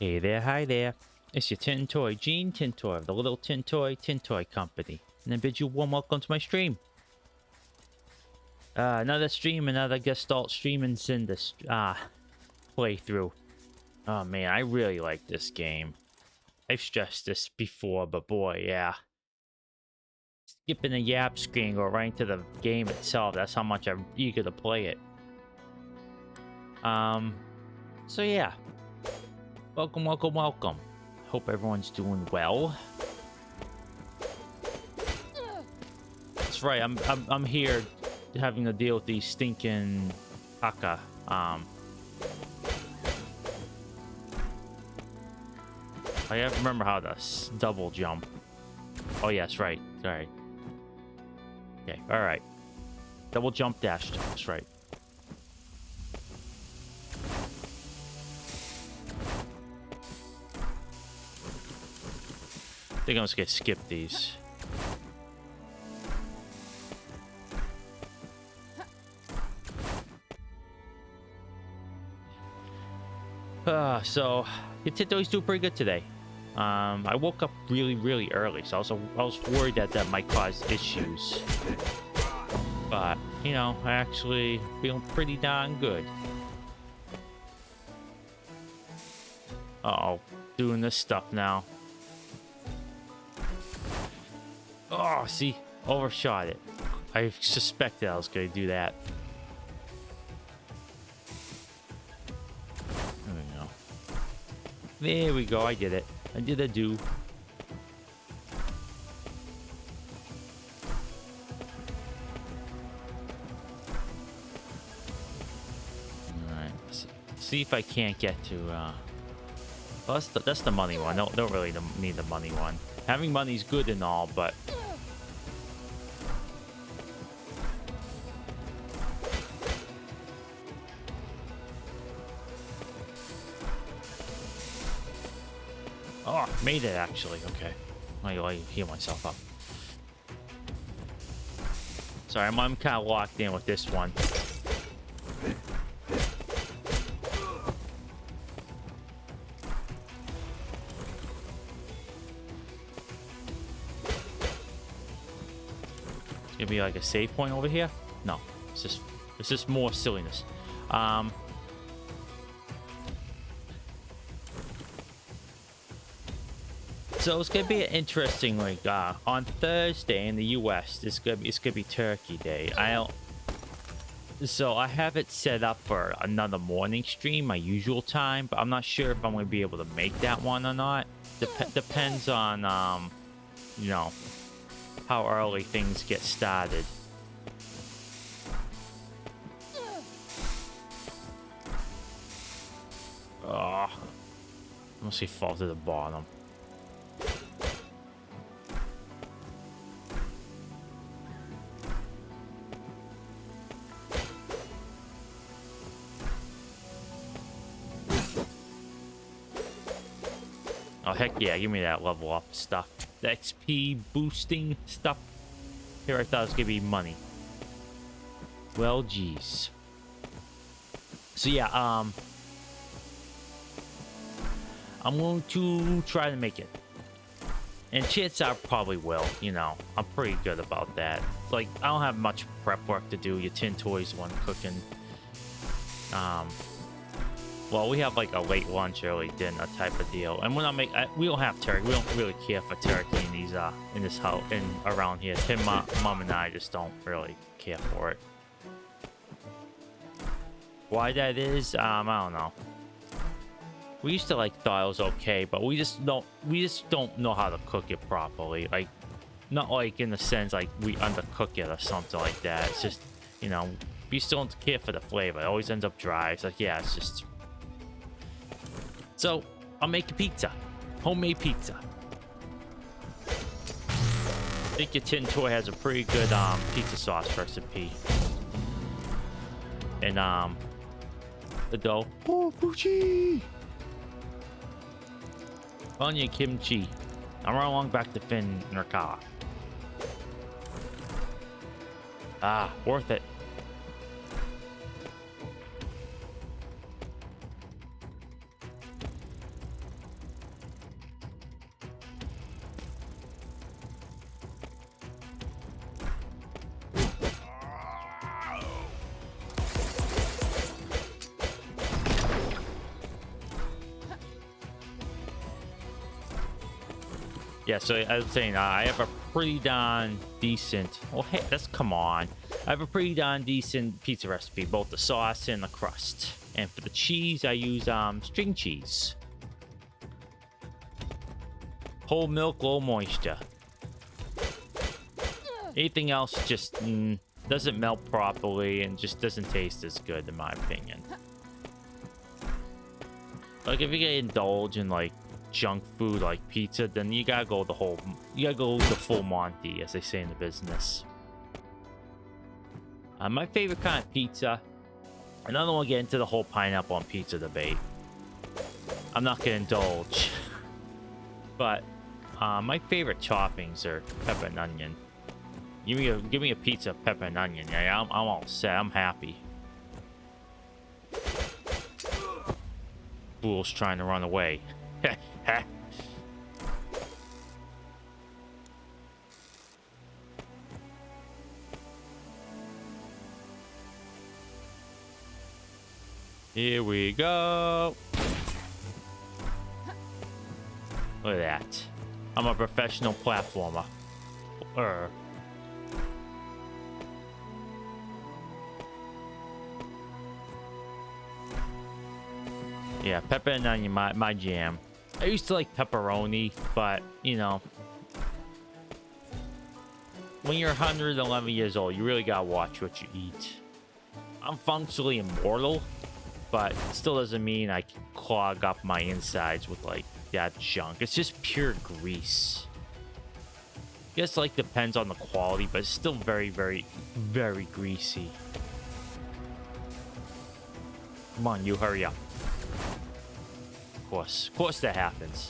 Hey there, hi there. It's your Tin Toy, Gene Tintoy of the Little Tin Toy Company. And I bid you a warm welcome to my stream. Another stream, another Gestalt stream and Cinder playthrough. Oh man, I really like this game. I've stressed this before, but boy, yeah. Skipping the yap screen, go right into the game itself. That's how much I'm eager to play it. So yeah. Welcome, welcome, welcome. Hope everyone's doing well. That's right, I'm here having to deal with these stinking Haka. I have to remember how to double jump. Oh yes, right. Sorry. Okay, alright. Double jump dash. That's right. I think I'm just gonna skip these. So Nintendo doing pretty good today. I woke up really early, so I was worried that might cause issues. But you know, I actually feeling pretty darn good. Uh-oh, doing this stuff now. Oh, see, overshot it. I suspected I was going to do that. There we go. There we go. I did it. I did a do. All right. See if I can't get to. Well, that's the money one. Don't really need the money one. Having money's good and all, but. Oh, made it actually. Okay. I heal myself up. Sorry, I'm kind of locked in with this one. It's gonna be like a save point over here. No, it's just more silliness. So it's gonna be an interesting, like on Thursday in the U.S. It's gonna be Turkey Day. So I have it set up for another morning stream, my usual time, but I'm not sure if I'm gonna be able to make that one or not. Depends on you know, how early things get started. Oh, must he fall to the bottom. Oh, heck yeah, give me that level up stuff. The XP boosting stuff. Here I thought it was gonna be money. Well, geez. So yeah, I'm going to try to make it. And chances are I probably will, you know. I'm pretty good about that. Like, I don't have much prep work to do. Your Tin Toy's one cooking. Well, we have like a late lunch, early dinner type of deal, and we're not we don't have turkey. We don't really care for turkey in these in this house and around here. Mom and I just don't really care for it. Why that is, I don't know. We used to thought it was okay, but we just don't know how to cook it properly. Like, not like in the sense like we undercook it or something like that. It's just, you know, we still don't care for the flavor. It always ends up dry. It's like, yeah, it's just. So, I'll make a pizza. Homemade pizza. I think your Tin Toy has a pretty good pizza sauce recipe. And the dough. Oh, Fuji! Onion kimchi. I'm running along back to Finn Nurkawa. Ah, worth it. Yeah, so I was saying, I have a pretty darn decent... Oh, hey, come on. I have a pretty darn decent pizza recipe, both the sauce and the crust. And for the cheese, I use string cheese. Whole milk, low moisture. Anything else just doesn't melt properly and just doesn't taste as good, in my opinion. Like, if you get indulged in, like, junk food like pizza, then you gotta go the full Monty, as they say in the business. My favorite kind of pizza, and I don't want to get into the whole pineapple on pizza debate. I'm not gonna indulge. But my favorite toppings are pepper and onion. Give me a pizza, pepper and onion. Yeah, I'm all set. I'm happy. Fool's trying to run away. Here we go. Look at that. I'm a professional platformer. Yeah, pepper and onion, my jam. I used to like pepperoni, but, you know, when you're 111 years old, you really gotta watch what you eat. I'm functionally immortal, but it still doesn't mean I can clog up my insides with, like, that junk. It's just pure grease. Guess, like, depends on the quality, but it's still very, very, very greasy. Come on, you hurry up. Of course that happens.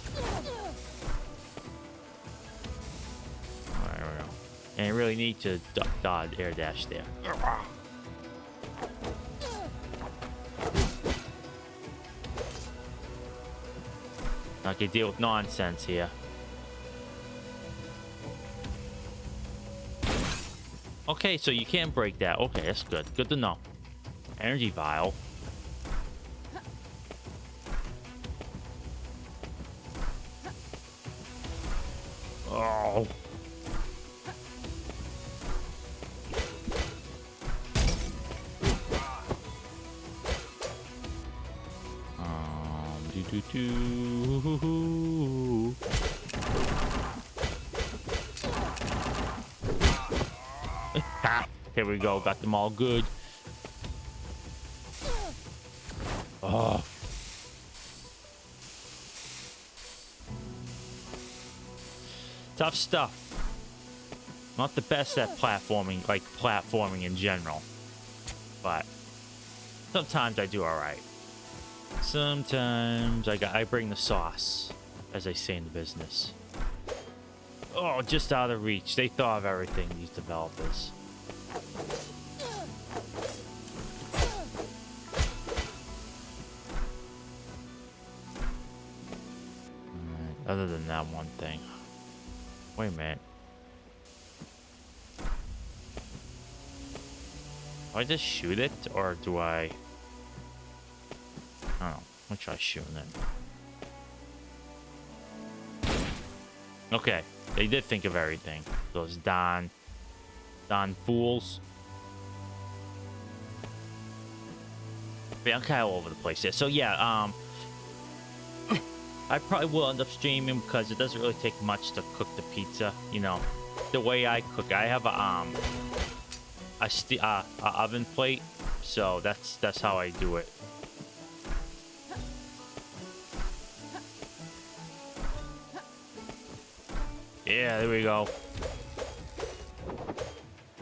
Alright, there we go. And you really need to dodge air dash there. Not gonna deal with nonsense here. Okay, so you can't break that. Okay, that's good. Good to know. Energy vial. Oh. Here we go. Got them all good. Oh. Tough stuff. Not the best at platforming, like platforming in general. But sometimes I do alright. Sometimes I bring the sauce, as they say in the business. Oh, just out of reach. They thought of everything, these developers. Other than that one thing. Wait a minute. Do I just shoot it, or do I don't know. I'll try shooting it. Okay, they did think of everything. Those Don fools. But yeah, I'm kind of all over the place here. So yeah, I probably will end up streaming because it doesn't really take much to cook the pizza. You know, the way I cook, I have a oven plate, so that's how I do it. Yeah, there we go.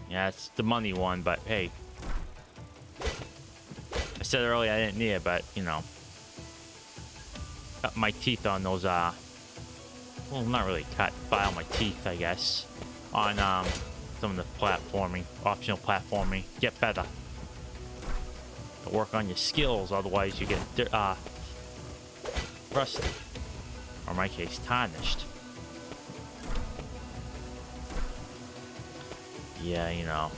Yeah, it's the money one, but hey. I said earlier I didn't need it, but, you know. Cut my teeth on those, well, not really cut. File my teeth, I guess. On, some of the platforming, optional platforming. Get better. To work on your skills, otherwise you get, rusty. Or in my case, tarnished. Yeah, you know,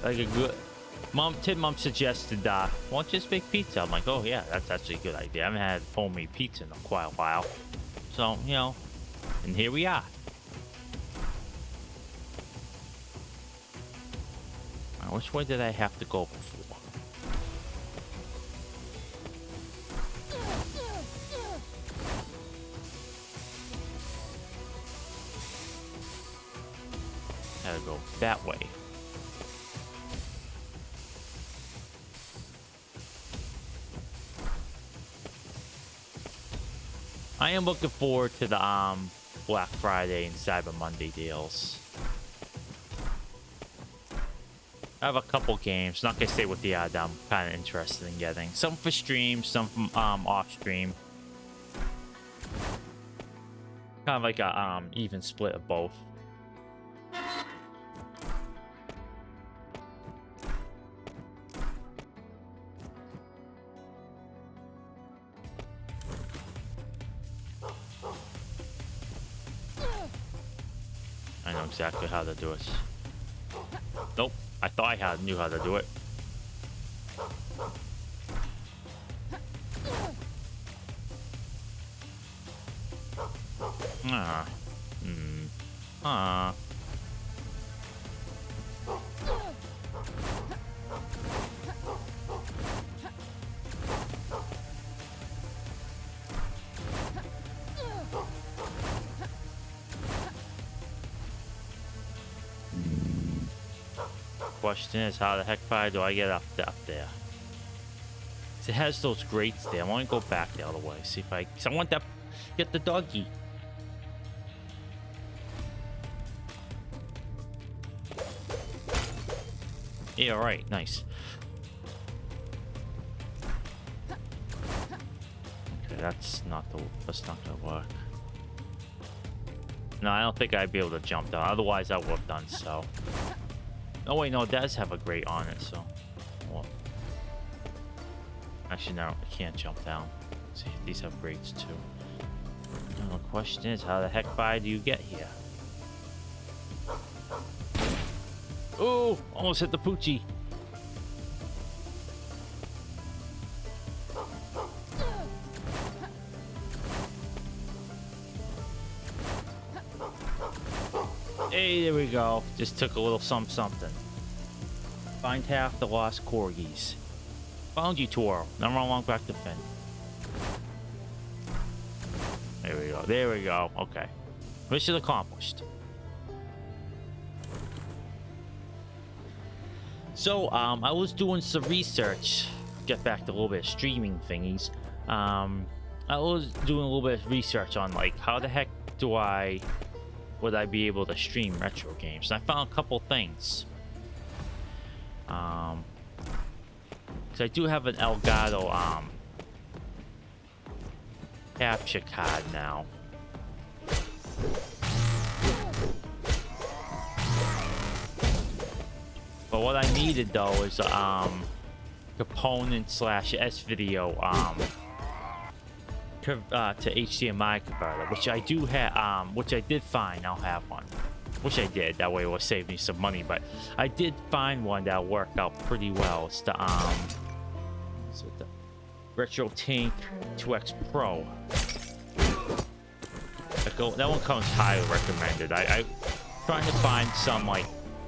like a good mom. Mom suggested, why don't you just make pizza? I'm like, oh yeah, that's actually a good idea. I haven't had homemade pizza in quite a while, so you know, And here we are. Now, which way did I have to go before? Gotta go that way. I am looking forward to the Black Friday and Cyber Monday deals. I have a couple games. Not gonna say what the I'm kind of interested in getting. Some for stream, some from off stream. Kind of like a even split of both. I know exactly how to do it. Nope, I thought I knew how to do it. Question is, how the heck far do I get up there? It has those grates there. I want to go back the other way. See if I want that. Get the doggy. Yeah, right. Nice. Okay, that's not gonna work. No, I don't think I'd be able to jump down. Otherwise, I would have done so. Oh wait, no, it does have a grate on it, so. Well, actually, no, I can't jump down. Let's see if these have grates too. Now, the question is, how the heck far do you get here? Ooh, almost hit the poochie. Hey, there we go. Just took a little something. Find half the lost Corgis. Found you, Toro. Now run along back to Finn. There we go. There we go. Okay. Mission accomplished. So, I was doing some research. Get back to a little bit of streaming thingies. I was doing a little bit of research on, like, how the heck would I be able to stream retro games? And I found a couple things. Because I do have an Elgato capture card now. But what I needed though is component / S-video to HDMI converter, which I do have, which I did find. I'll have one. Wish I did. That way it will save me some money. But I did find one that'll work out pretty well. It's the RetroTink 2X Pro. That one comes highly recommended. I trying to find some like.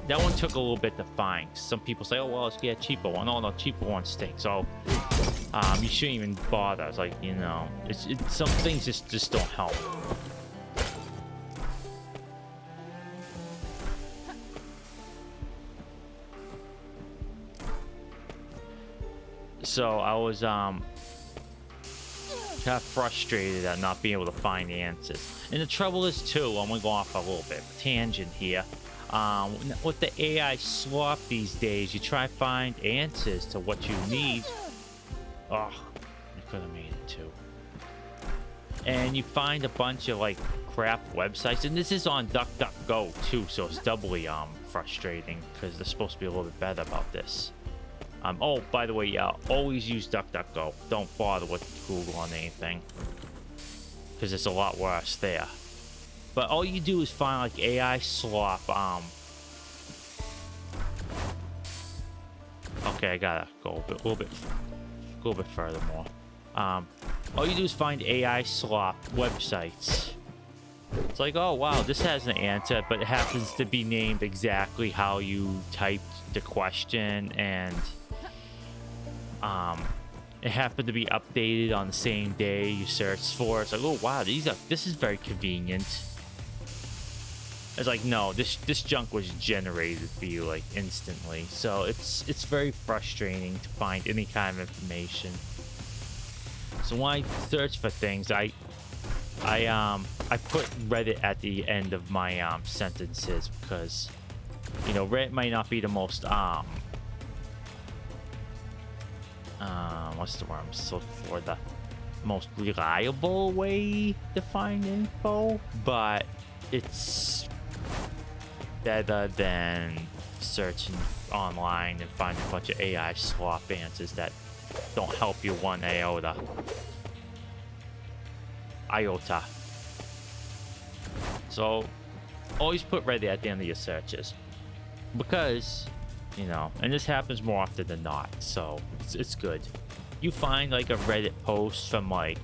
That one took a little bit to find. Some people say, oh, well, let's get a cheaper one. Oh, no, cheaper one stinks. So, you shouldn't even bother. It's like, you know, some things just don't help. So, I was, kind of frustrated at not being able to find the answers. And the trouble is, too, I'm going to go off a little bit of a tangent here. With the AI slop these days, you try to find answers to what you need. Oh, you could have made it too. And you find a bunch of like crap websites, and this is on DuckDuckGo too, so it's doubly frustrating because they're supposed to be a little bit better about this. Oh, by the way, yeah, always use DuckDuckGo. Don't bother with Google on anything because it's a lot worse there. But all you do is find like AI slop. Okay, I gotta go a little bit further more. All you do is find AI slop websites, It's like, oh wow, this has an answer, but it happens to be named exactly how you typed the question, and it happened to be updated on the same day you searched for. It's like, oh wow, this is very convenient. It's like, no, this junk was generated for you like instantly. So it's very frustrating to find any kind of information. So when I search for things, I put Reddit at the end of my sentences because, you know, Reddit might not be the most what's the word I'm looking for, the most reliable way to find info, but it's better than searching online and finding a bunch of AI slop answers that don't help you one iota. So always put Reddit at the end of your searches, because, you know, and this happens more often than not, so it's good. You find like a Reddit post from like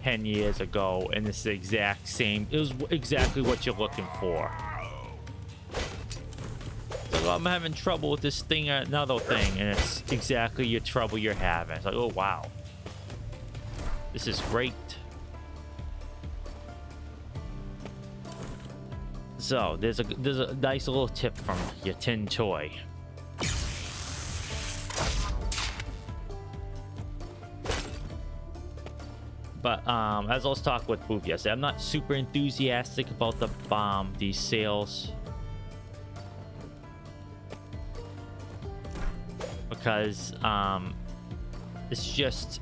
10 years ago and it's the exact same, it was exactly what you're looking for. So I'm having trouble with this thing, another thing, and it's exactly your trouble you're having. It's like, oh wow, this is great. So there's a nice little tip from your tin toy. But as I was talking with Booth yesterday, I'm not super enthusiastic about these sales, because it's just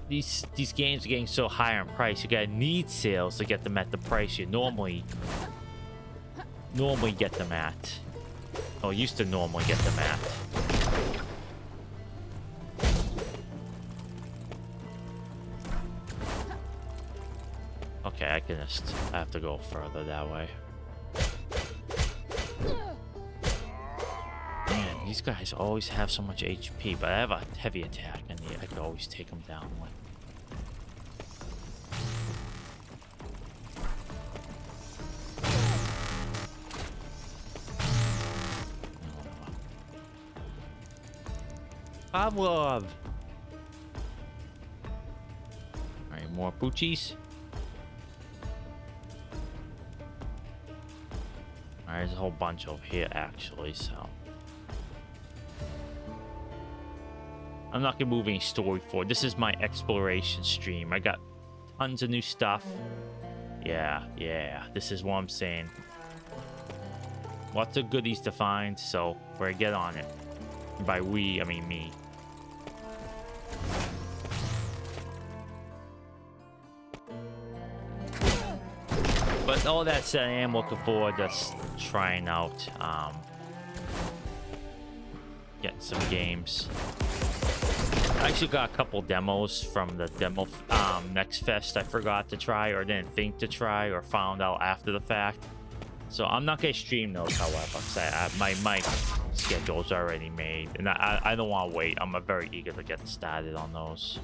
these games are getting so high on price. You gotta need sales to get them at the price you normally get them at, or used to normally get them at. Okay, I have to go further that way. Man, these guys always have so much HP, but I have a heavy attack and I can always take them down with. Pavlov! Alright, more poochies. Alright, there's a whole bunch over here actually, so I'm not gonna move any story forward. This is my exploration stream. I got tons of new stuff. Yeah, this is what I'm saying. Lots of goodies to find, so we're gonna get on it. By we, I mean me. But all that said, I am looking forward to trying out getting some games. I actually got a couple demos from the demo Next Fest I forgot to try, or didn't think to try, or found out after the fact. So I'm not gonna stream those, however, because my mic schedule's already made, and I don't want to wait. I'm very eager to get started on those.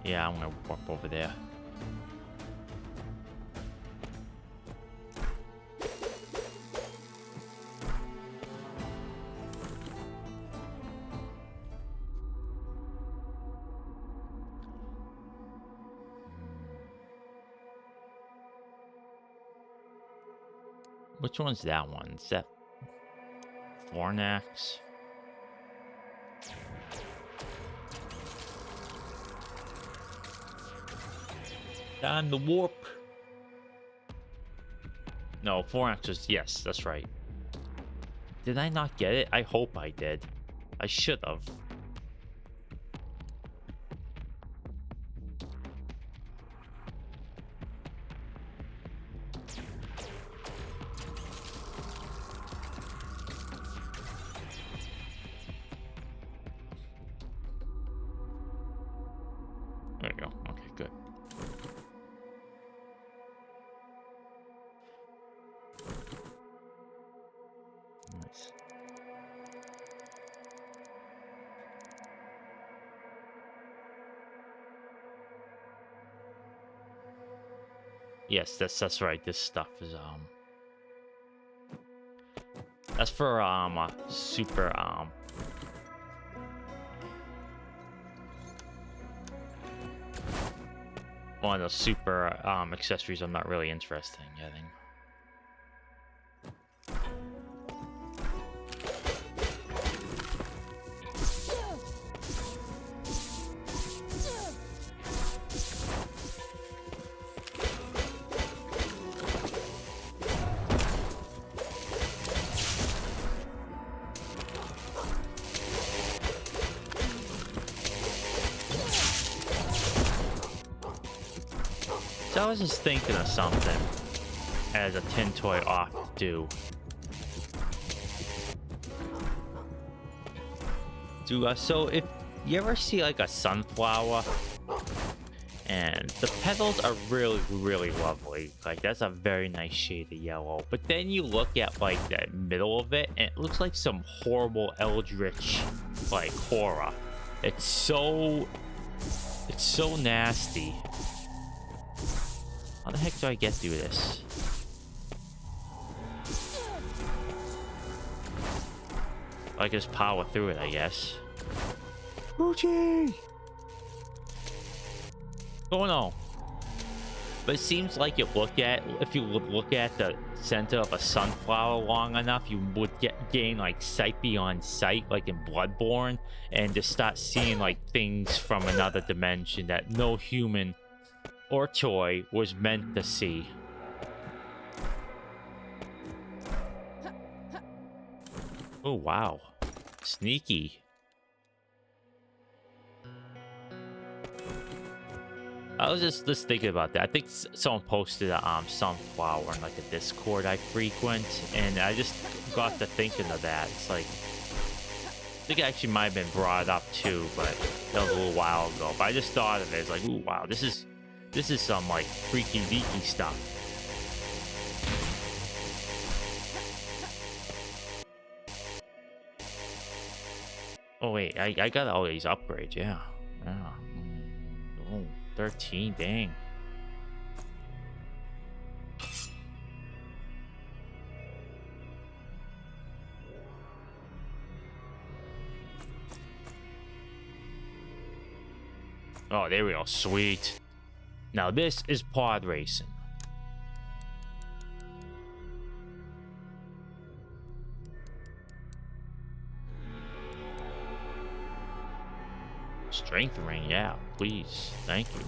Yeah, I'm gonna walk over there. Which one's that one? Is that Fornax? Time to warp. No, Fornax was, yes, that's right. Did I not get it? I hope I did. I should have. There you go. Okay, good. Nice. Yes, that's right. This stuff is that's for super one of those super accessories I'm not really interested in getting. So I was just thinking of something as a tin toy ought to do. So if you ever see like a sunflower and the petals are really, really lovely, like that's a very nice shade of yellow, but then you look at like the middle of it and it looks like some horrible eldritch like horror. It's so nasty. How the heck do I get through this? I just power through it, I guess. Gucci! Oh no. But it seems like if you look at the center of a sunflower long enough, you would gain like sight beyond sight, like in Bloodborne, and just start seeing like things from another dimension that no human or toy was meant to see. Oh wow, sneaky. I was just thinking about that. I think someone posted a sunflower in like a Discord I frequent, and I just got to thinking of that. It's like, I think it actually might have been brought up too, but that was a little while ago. But I just thought of it. It's like, ooh, wow, this is some like freaky deaky stuff. Oh wait, I got all these upgrades, yeah. Oh, 13, dang. Oh, there we go, sweet. Now this is pod racing. Strength ring, yeah, please. Thank you.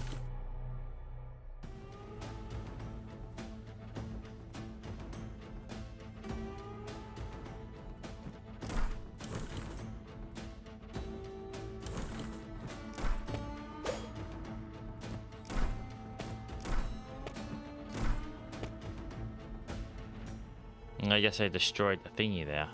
I guess I destroyed the thingy there.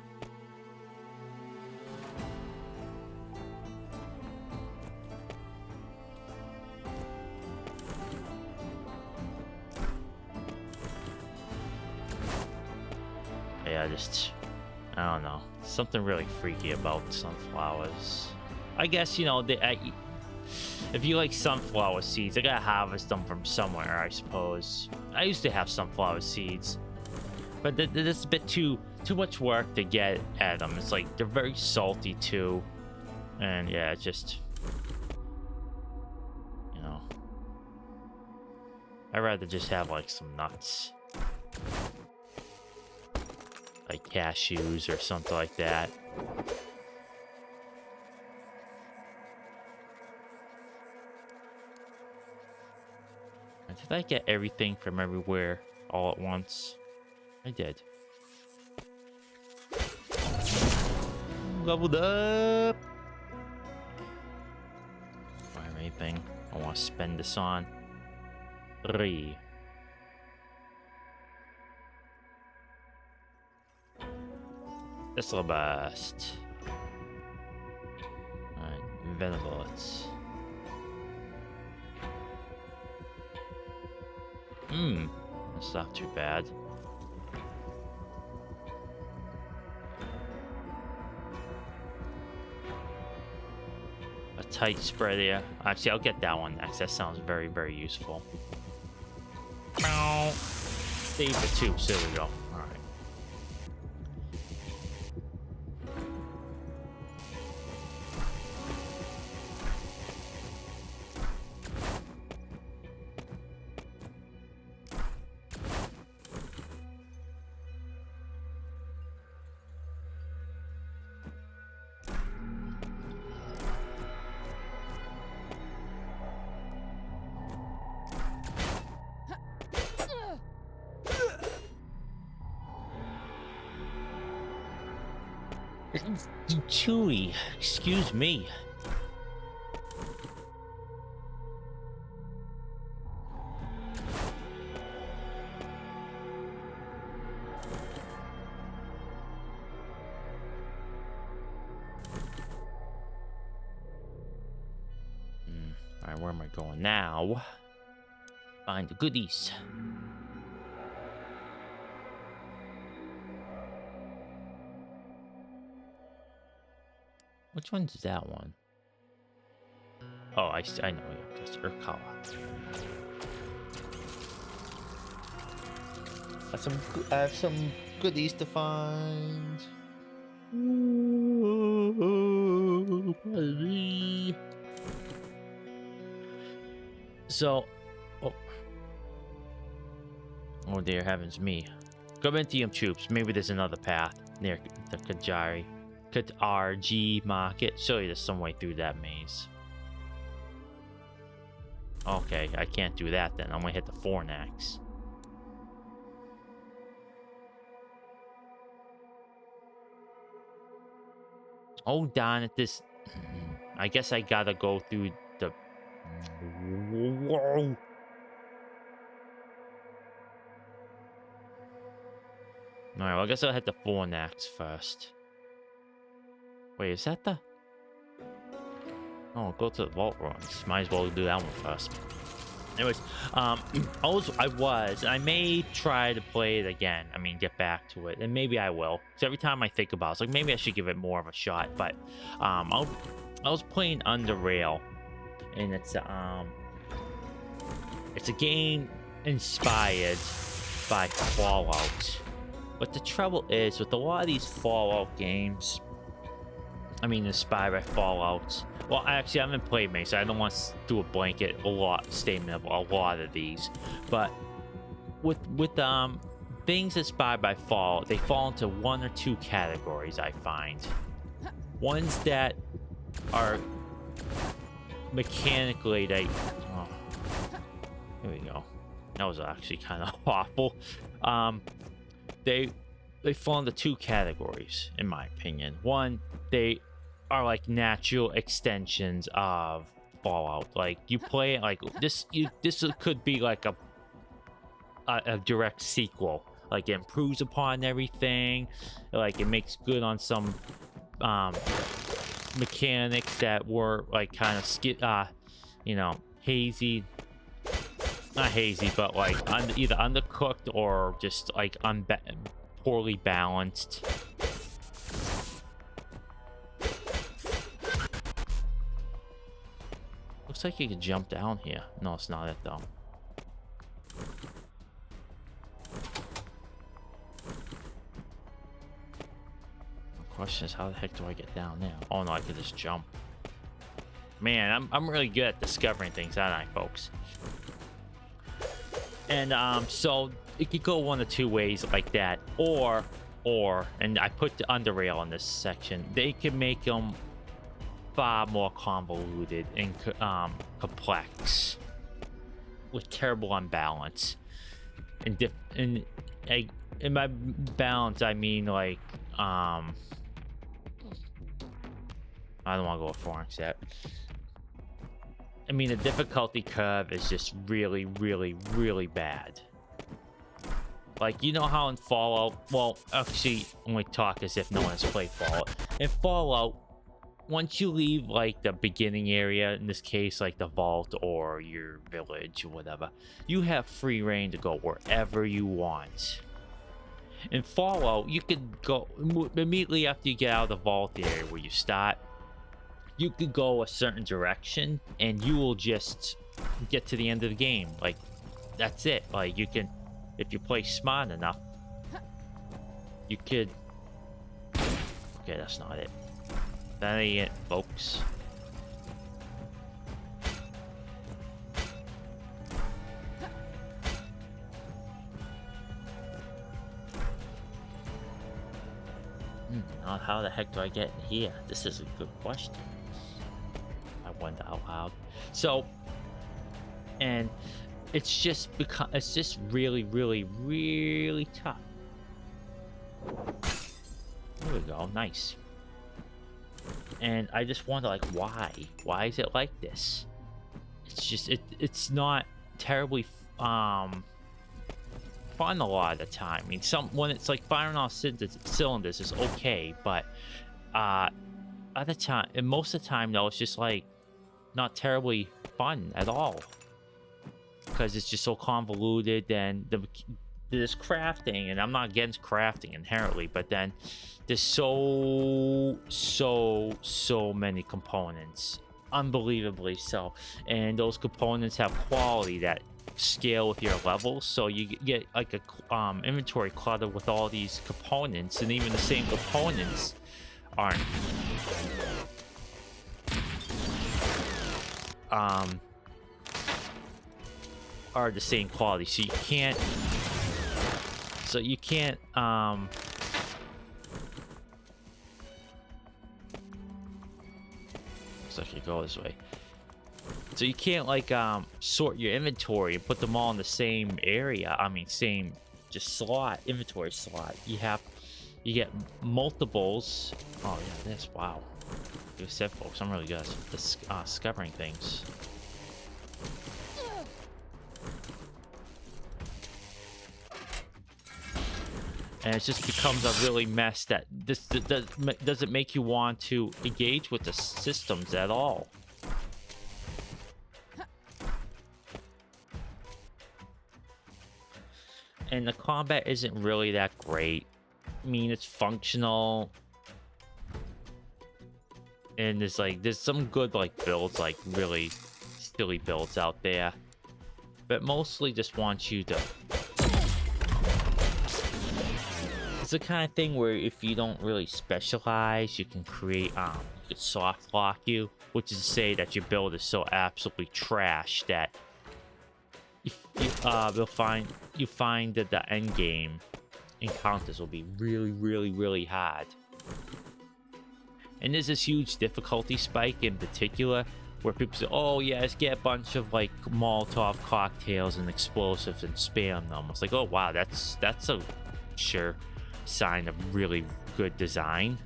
Yeah, I don't know. Something really freaky about sunflowers. I guess, you know, if you like sunflower seeds, I gotta harvest them from somewhere, I suppose. I used to have sunflower seeds, but it's a bit too much work to get at them. It's like they're very salty too, and yeah, it's just, you know, I'd rather just have like some nuts, like cashews or something like that. Did I get everything from everywhere all at once? I did. Leveled up! Do I have anything I want to spend this on? 3. This'll bust. Alright, Venables. That's not too bad. A tight spread here. Actually, I'll get that one next. That sounds very, very useful. save the tube. So there we go. All right. Chewy, excuse me. All right, where am I going now? Find the goodies. Which one's that one? Oh, I know. Yeah, that's Urkawa. I have some goodies to find. So, oh dear heavens me. Goventium troops. Maybe there's another path near the Katarji market. Surely there's some way through that maze. Okay, I can't do that then. I'm gonna hit the Fornax. Oh darn it, this... I guess I gotta go through the... Whoa! Alright, well I guess I'll hit the Fornax first. Wait, is that the... Oh, go to the vault runs. Might as well do that one first. Anyways, I may try to play it again. I mean, get back to it, and maybe I will. So every time I think about it, it's like maybe I should give it more of a shot. But I was playing Under Rail, and it's a game inspired by Fallout. But the trouble is with a lot of these Fallout games. I mean, inspired by Fallout. Well, actually, I haven't played many, so I don't want to do a blanket statement of a lot of these. But with things inspired by Fallout, they fall into one or two categories. I find ones that are mechanically here we go. That was actually kind of awful. They fall into two categories, in my opinion. One, they are like natural extensions of Fallout. Like you play it like this. This could be like a direct sequel. Like it improves upon everything. Like it makes good on some mechanics that were like kind of hazy. Not hazy, but like either undercooked or just like poorly balanced. Looks like you can jump down here. No, it's not it though. The question is, how the heck do I get down there? Oh no, I can just jump. Man, I'm really good at discovering things, aren't I, folks? And so it could go one of two ways like that, or and I put the Underrail in this section. They can make them far more convoluted and complex with terrible unbalance. And in my balance, I mean like I don't want to go with Forex yet. I mean, the difficulty curve is just really, really, really bad. Like, you know how in Fallout... Well, actually, I'm going to talk as if no one has played Fallout. In Fallout, once you leave, like, the beginning area, in this case, like, the vault or your village or whatever, you have free reign to go wherever you want. In Fallout, you could go... Immediately after you get out of the vault area where you start, you could go a certain direction and you will just get to the end of the game. Like, that's it. Like, you can if you play smart enough, you could... Okay, that's not it. That ain't it, folks. Now how the heck do I get in here? This is a good question. I wonder out loud. So, and it's just really, really, really tough. There we go, nice. And I just wonder, like, why? Why is it like this? It's just it's not terribly fun a lot of the time. I mean, when it's like firing off cylinders is okay, but other time, and most of the time though, it's just like not terribly fun at all because it's just so convoluted. And there's crafting, and I'm not against crafting inherently, but then there's so many components, unbelievably so, and those components have quality that scale with your levels, so you get like a inventory clutter with all these components, and even the same components aren't are the same quality, so you can't looks like you go this way. So you can't like sort your inventory and put them all in the same area. I mean, same just slot, inventory slot. You get multiples. Oh yeah, this, wow. Like I said, folks, I'm really good at discovering things. And it just becomes a really mess that this doesn't make you want to engage with the systems at all. And the combat isn't really that great. I mean, it's functional. And there's some good like builds, like really silly builds out there. But mostly just want you to... It's the kind of thing where if you don't really specialize, you can create, you could soft lock you. Which is to say that your build is so absolutely trash that you find that the end game encounters will be really, really, really hard. And there's this huge difficulty spike in particular where people say, oh yeah, let's get a bunch of like Molotov cocktails and explosives and spam them. It's like, oh wow, that's a sure sign of really good design.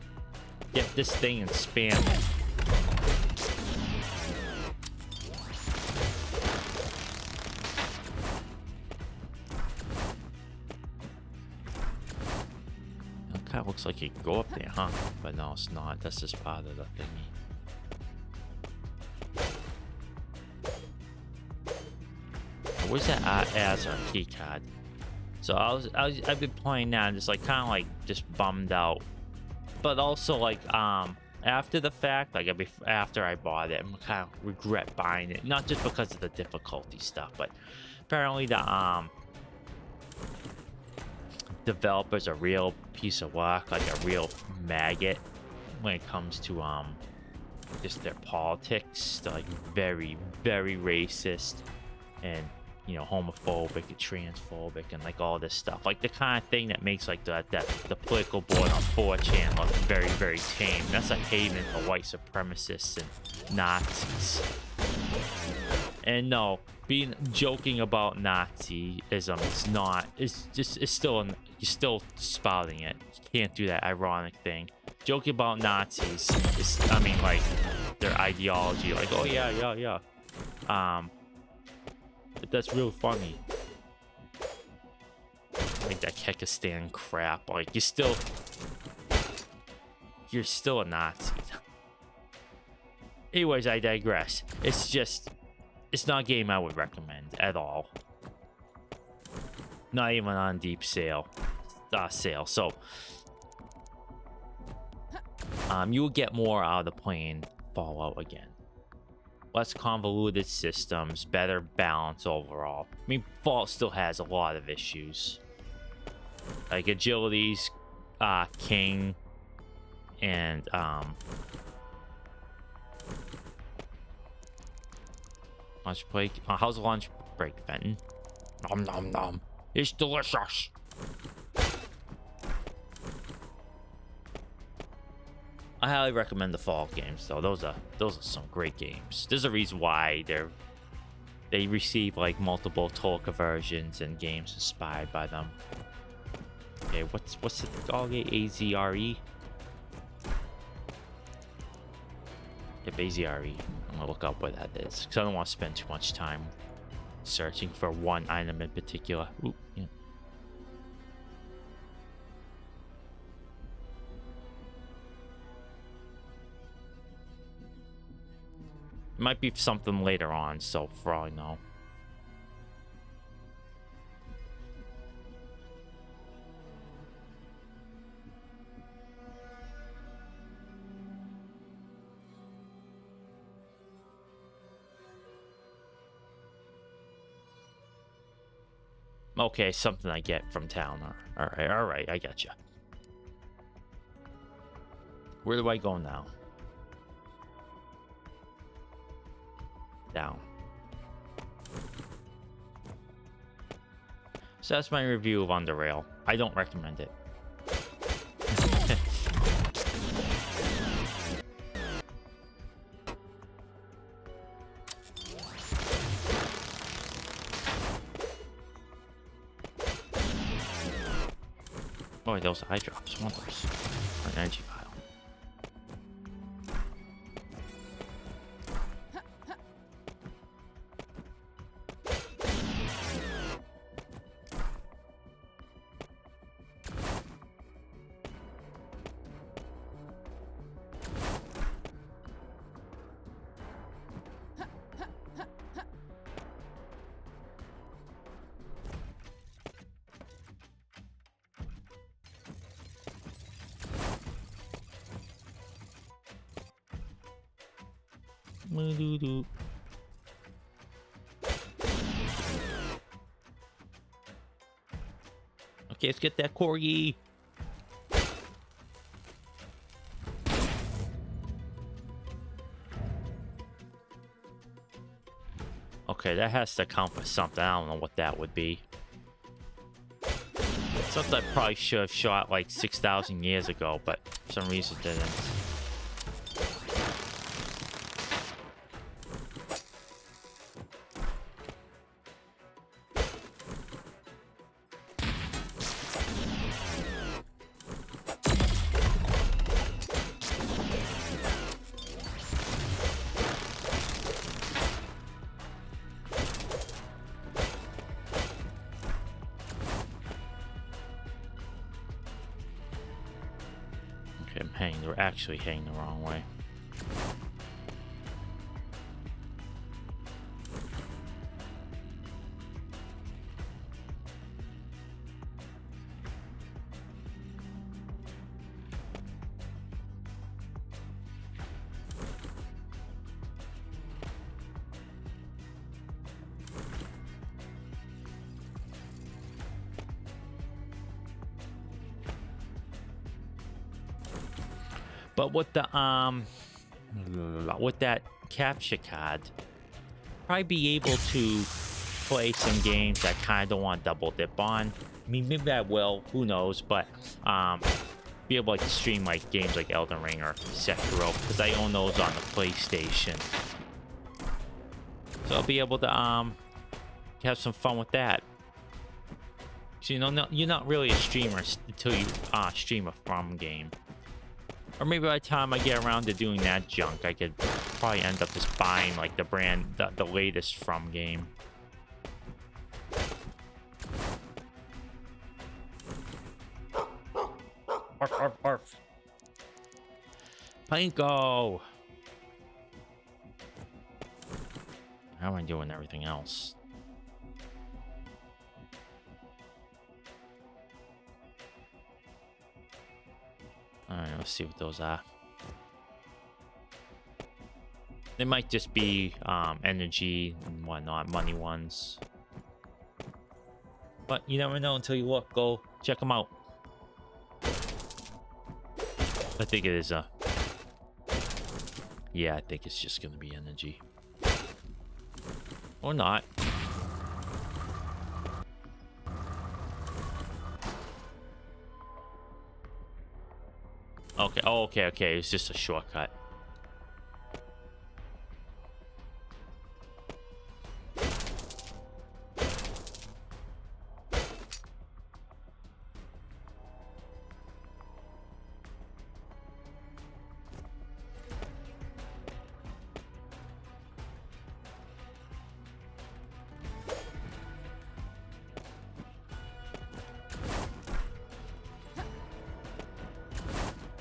Get this thing and spam it. Kind of looks like you can go up there, huh? But no, it's not. That's just part of the thingy. Where's that as a key card? So I've been playing now and just like kind of like just bummed out, but also like after the fact, like after I bought it, I'm kind of regret buying it, not just because of the difficulty stuff, but apparently the developer's a real piece of work, like a real maggot when it comes to just their politics. They're like very, very racist and, you know, homophobic and transphobic and like all this stuff, like the kind of thing that makes like the political board on 4chan look very, very tame. That's a haven for white supremacists and Nazis. And no, joking about Nazism is not, it's still, you're still spouting it. You can't do that ironic thing. Joking about Nazis is, I mean, like, their ideology, like, oh yeah. But that's real funny. Like that Kekistan crap, like, you're still a Nazi. Anyways, I digress. It's not a game I would recommend at all. Not even on deep sale. So you will get more out of the playing Fallout again. less convoluted systems, better balance overall. I mean, Fallout still has a lot of issues. Like agility's king, and lunch break. How's the lunch break, Fenton? Nom nom nom. It's delicious. I highly recommend the Fallout games, though. Those are some great games. There's a reason why they receive like multiple Tolkien versions and games inspired by them. Okay, what's it called? AZRE. Yep, AZRE. I'm gonna look up what that is because I don't want to spend too much time searching for one item in particular. Ooh, yeah. It might be something later on, so for all I know. Okay, something I get from town. All right, I got you. Where do I go now? Down. So that's my review of Underrail. I don't recommend it. Oh, wait, those eye drops. One of those. An energy vial. Okay, let's get that Corgi. Okay, that has to count for something. I don't know what that would be. Something I probably should have shot like 6,000 years ago, but for some reason didn't. Actually hanging the wrong way. But with the with that capture card, probably be able to play some games that kind of don't want to double dip on. I mean, maybe I will, who knows, but be able to stream like games like Elden Ring or Sekiro because I own those on the PlayStation. So I'll be able to have some fun with that. So, you know, you're not really a streamer until you stream a From game. Or maybe by the time I get around to doing that junk, I could probably end up just buying like the latest From game. Arf, arf, arf. Panko! How am I doing everything else? Alright, let's see what those are. They might just be energy and whatnot, money ones. But you never know until you look. Go check them out. I think it is yeah, I think it's just gonna be energy. Or not. Okay, oh, okay. It's just a shortcut.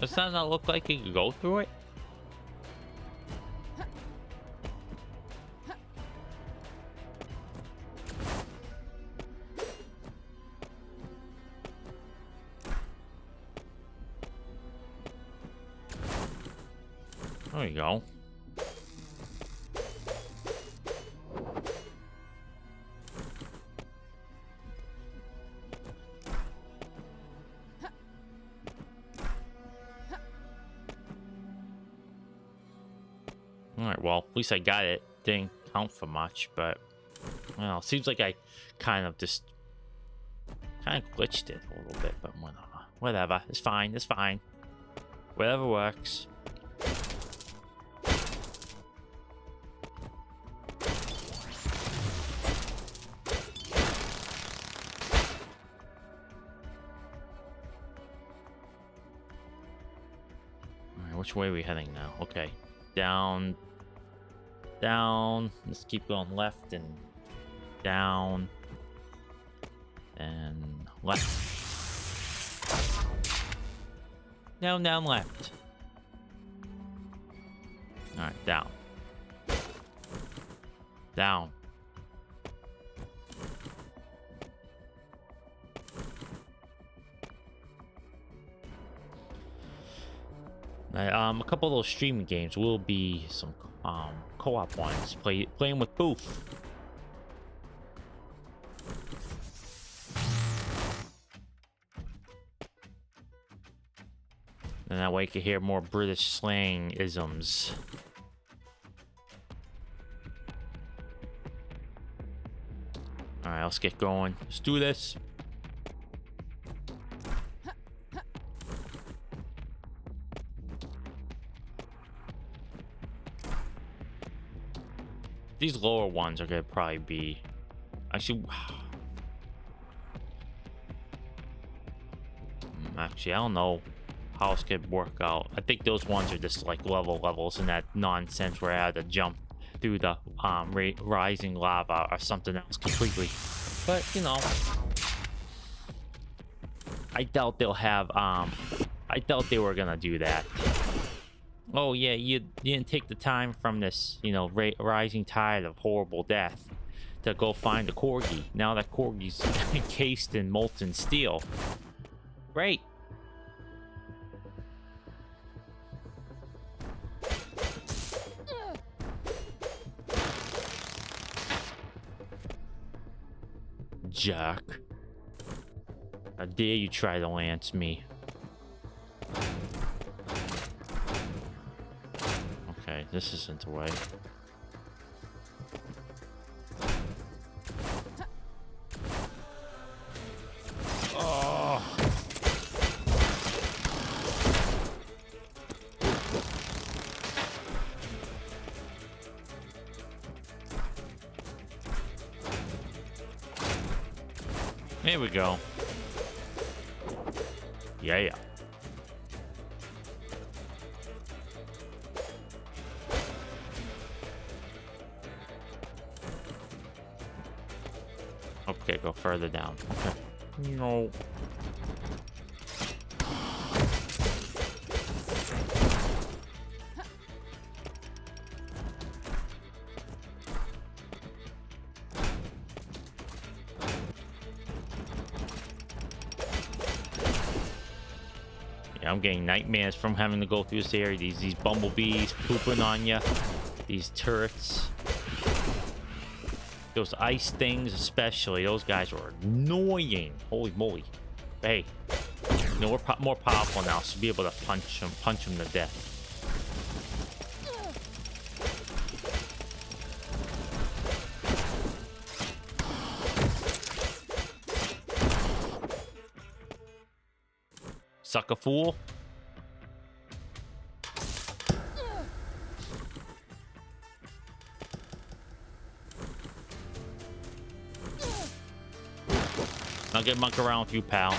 Does that not look like you could go through it? There you go. Alright, well, at least I got it. Didn't count for much, but well, it seems like I kind of glitched it a little bit, but whatever. It's fine, it's fine. Whatever works. Alright, which way are we heading now? Okay. Down. Let's keep going left and down and left. Down, left. All right, down. A couple of those streaming games will be some co-op ones. Playing with Booth. And that way you can hear more British slang isms. Alright, let's get going. Let's do this. These lower ones are gonna probably be actually I don't know how else could work out. I think those ones are just like levels and that nonsense where I had to jump through the rising lava or something else completely. But you know, I doubt they'll have I doubt they were gonna do that. Oh yeah, you didn't take the time from this, you know, rising tide of horrible death to go find a Corgi. Now that Corgi's encased in molten steel. Great. Jack. How dare you try to lance me? Okay, this isn't the way. Oh. Here we go. Yeah. Okay, go further down. Okay. No. Yeah, I'm getting nightmares from having to go through this area. These bumblebees pooping on you. These turrets. Those ice things especially. Those guys were annoying. Holy moly. Hey. You know, we're more powerful now, so be able to punch them to death. Sucker fool. I'll get monkey around with you, pal.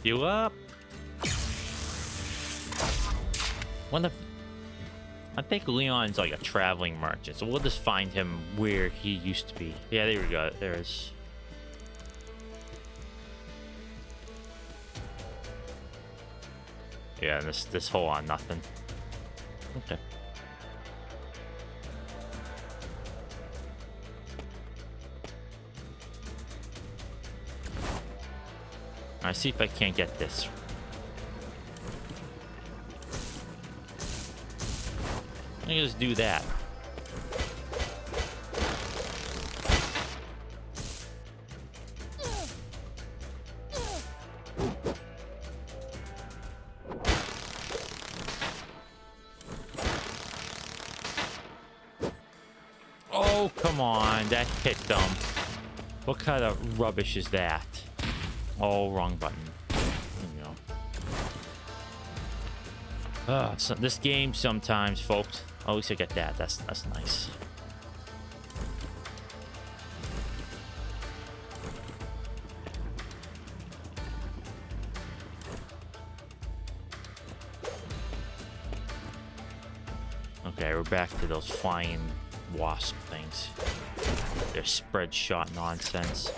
You up? I think Leon's like a traveling merchant, so we'll just find him where he used to be. Yeah, there we go. There's. Yeah, this hole on nothing. Okay. Alright, see if I can't get this. Let me just do that. Oh, come on. That hit them. What kind of rubbish is that? Oh, wrong button. There you go. So this game sometimes, folks. Oh, at least I get that. That's nice. Okay, we're back to those flying wasp things. They're spread shot nonsense.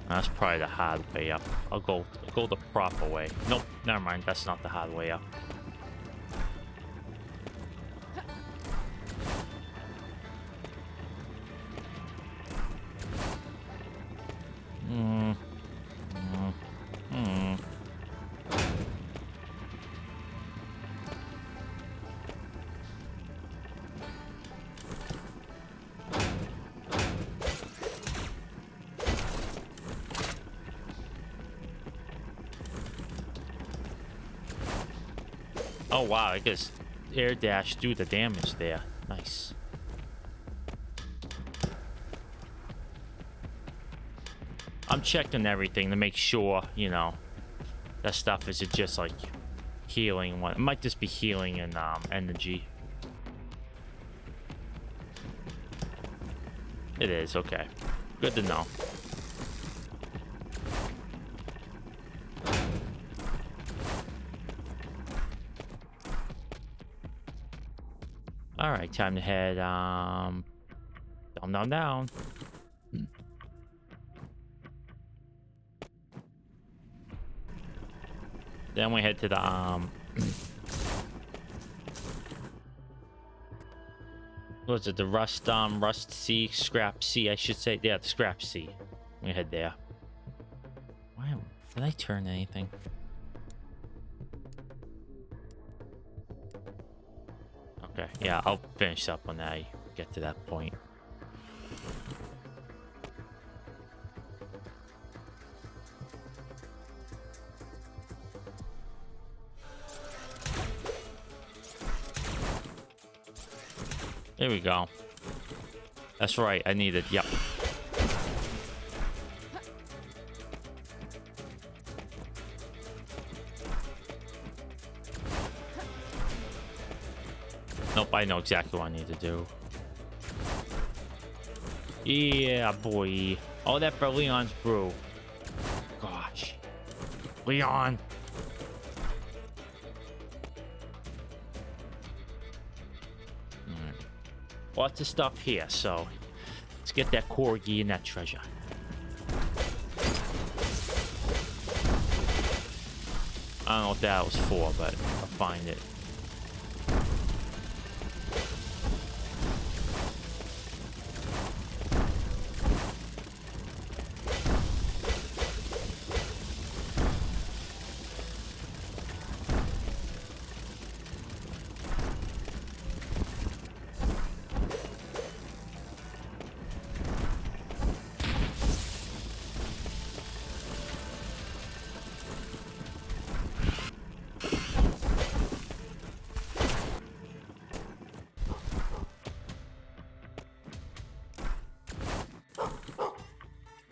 That's probably the hard way up. I'll go the proper way. Nope, never mind. That's not the hard way up. Oh wow, I guess air dash do the damage there. Nice. I'm checking everything to make sure, you know, that stuff isn't just like healing one. It might just be healing and energy. It is, okay. Good to know. All right, time to head down. Then we head to the what's it? The Rust Sea, Scrap Sea, I should say. Yeah, the Scrap Sea. We head there. Wow, did I turn anything? Okay, yeah, I'll finish up when I get to that point. There we go. That's right, I needed, yep. Nope, I know exactly what I need to do. Yeah, boy. All that for Leon's brew. Gosh. Leon. Alright. Lots of stuff here, so let's get that Corgi and that treasure. I don't know what that was for, but I'll find it.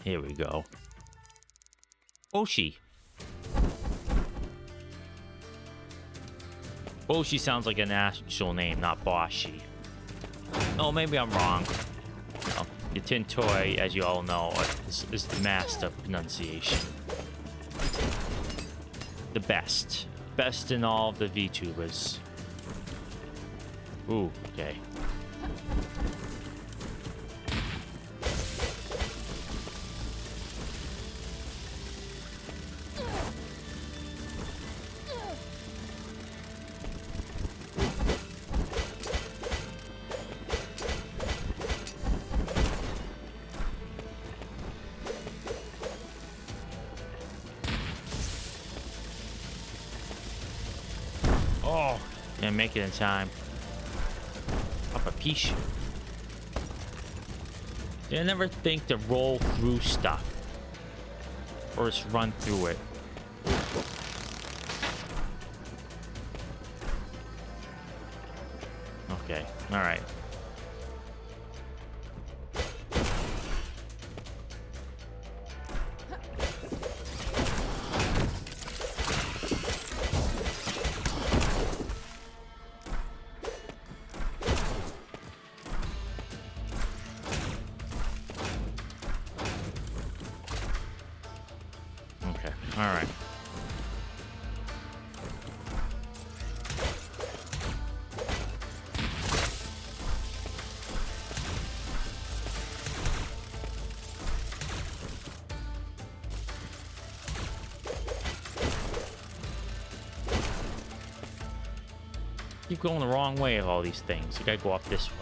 Here we go. Oshi. Oshi sounds like an actual name, not Boshi. Oh, maybe I'm wrong. No, Eugenetintoy, as you all know, is the master pronunciation. The best. Best in all of the VTubers. Ooh, okay. Oh, didn't make it in time. Up a piece. I never think to roll through stuff. Or just run through it. Okay, alright. Alright. Keep going the wrong way of all these things. You gotta go up this way.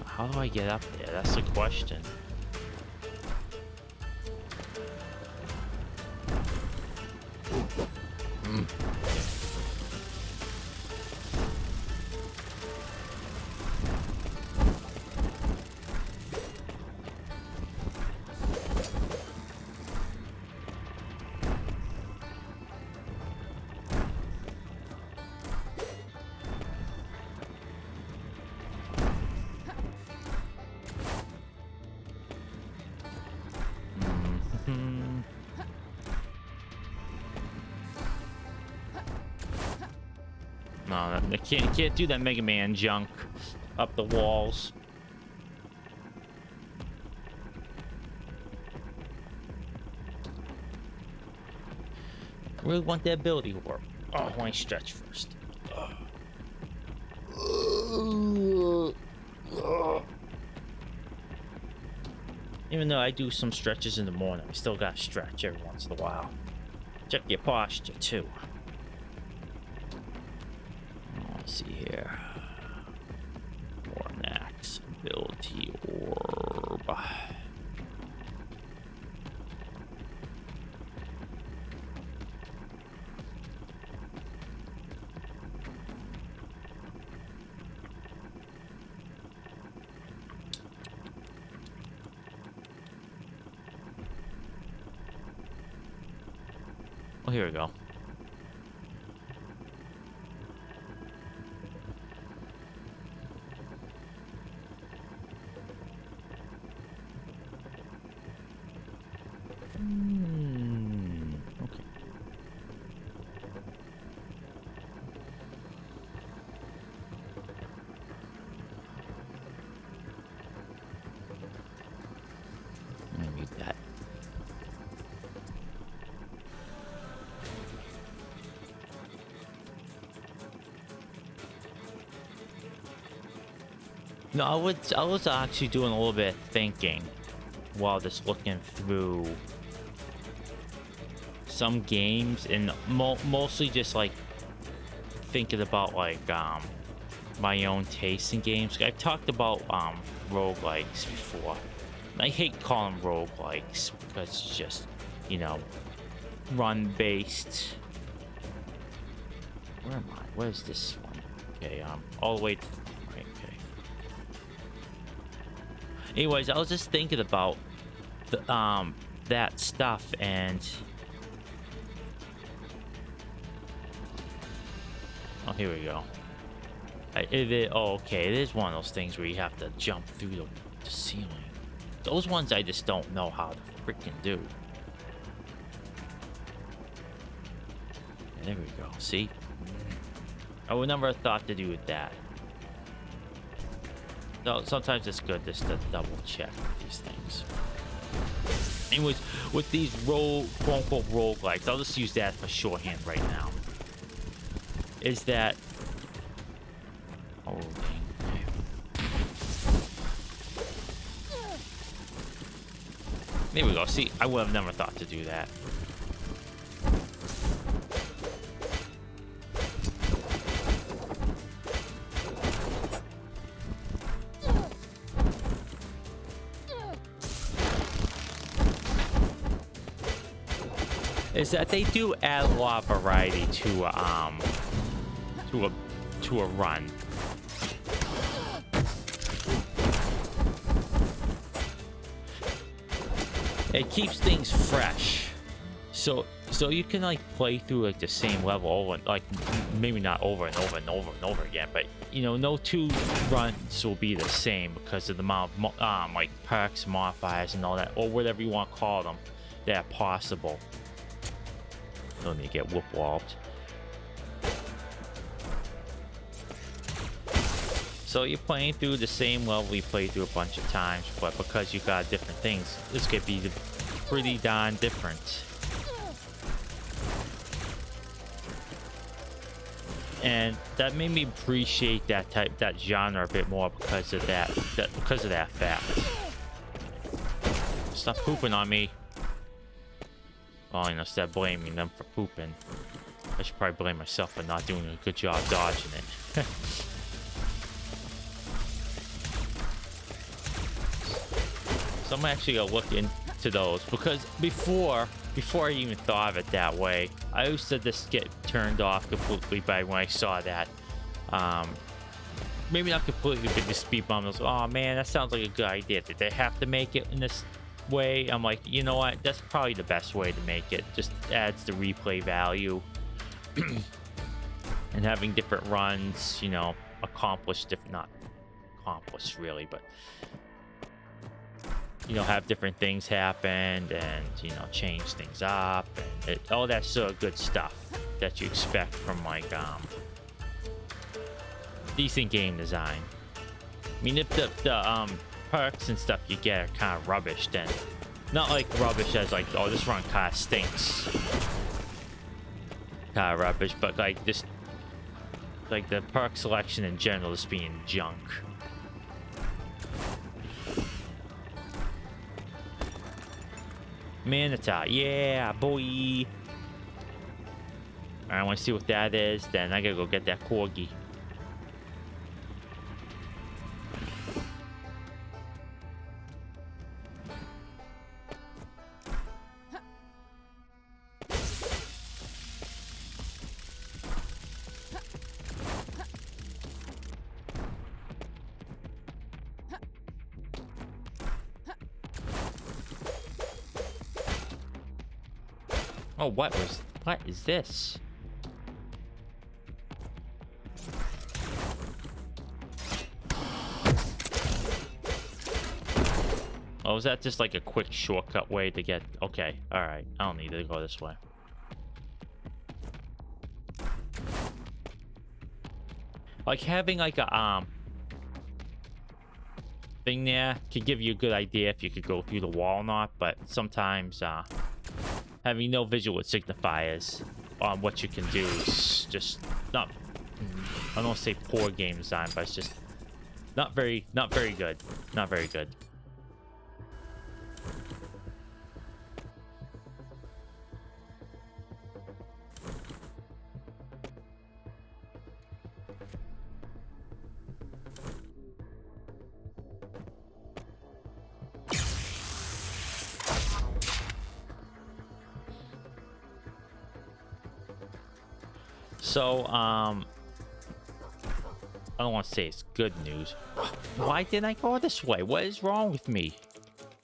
How do I get up there? That's the question. No, they can't do that Mega Man junk up the walls. I really want that ability to work. Oh, I want to stretch first. Even though I do some stretches in the morning, I still gotta stretch every once in a while. Check your posture too. Let's see here. Max ability orb. Oh, here we go. No, I was actually doing a little bit of thinking while just looking through some games, and mostly just like thinking about like my own taste in games. I've talked about roguelikes before. I hate calling them roguelikes because it's just, you know, run based. Where am I? Where's this one? Okay, all the way to, okay. Anyways, I was just thinking about the that stuff, and oh, here we go. Oh, okay, it is one of those things where you have to jump through the ceiling. Those ones I just don't know how to freaking do. Yeah, there we go. See? I would never have thought to do with that. No, sometimes it's good just to double check these things. Anyways, with these quote-unquote roguelikes, I'll just use that for shorthand right now. Is that... Oh, dang. There we go. See, I would have never thought to do that. Is that they do add a lot of variety to a run. It keeps things fresh, so you can like play through like the same level over, like maybe not over and over and over and over again, but you know, no two runs will be the same because of the amount of like perks, modifiers, and all that, or whatever you want to call them, that are possible. Don't need to get whoop walled. So you're playing through the same level you played through a bunch of times, but because you got different things, this could be pretty darn different. And that made me appreciate that genre a bit more because of that fact. Stop pooping on me. Well, you know, instead of blaming them for pooping, I should probably blame myself for not doing a good job dodging it. So I'm actually gonna look into those, because before I even thought of it that way, I used to just get turned off completely by when I saw that. Maybe not completely, but just be bummed. I was like, oh man, that sounds like a good idea. Did they have to make it in this way? I'm like, you know what, that's probably the best way to make it. Just adds the replay value. And having different runs, you know, accomplish different, not accomplish really, but you know, have different things happen and, you know, change things up, and all that sort of good stuff that you expect from like decent game design. I mean, if the perks and stuff you get are kind of rubbish, then not like rubbish as like, oh, this run kind of stinks, kind of rubbish, but like just like the perk selection in general just being junk. Manita, yeah, boy. I want to see what that is. Then I gotta go get that corgi. Oh, what is this? Oh, is that just like a quick shortcut way to get... Okay, alright. I don't need to go this way. Like having like a thing there could give you a good idea if you could go through the wall or not, but sometimes having no visual signifiers on what you can do is just not... I don't want to say poor game design, but it's just not very good. Not very good. So, I don't want to say it's good news. Why didn't I go this way? What is wrong with me?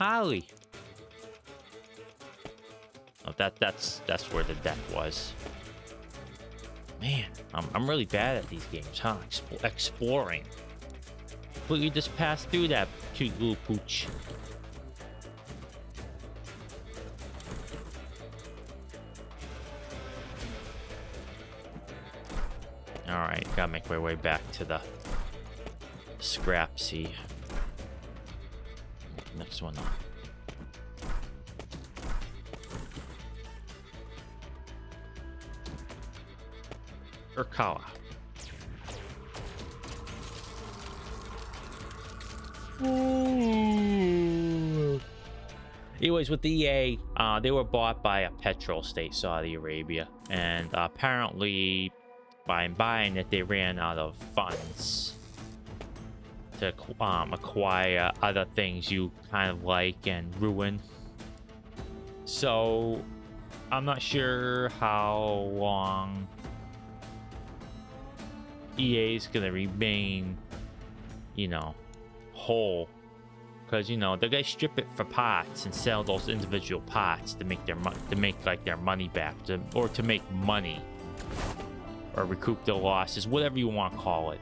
Holly. Oh, that's where the deck was. Man, I'm really bad at these games, huh? Exploring. Completely just passed through that cute little pooch. Alright, gotta make my way back to the Scrapsy. Next one up. Urkawa. Anyways, with the EA, they were bought by a petrol state, Saudi Arabia, and apparently by buying it, they ran out of funds to acquire other things you kind of like and ruin. So I'm not sure how long EA is gonna remain, you know, whole, because you know they're gonna strip it for parts and sell those individual parts to make their like their money back, or to make money, or recoup their losses, whatever you want to call it.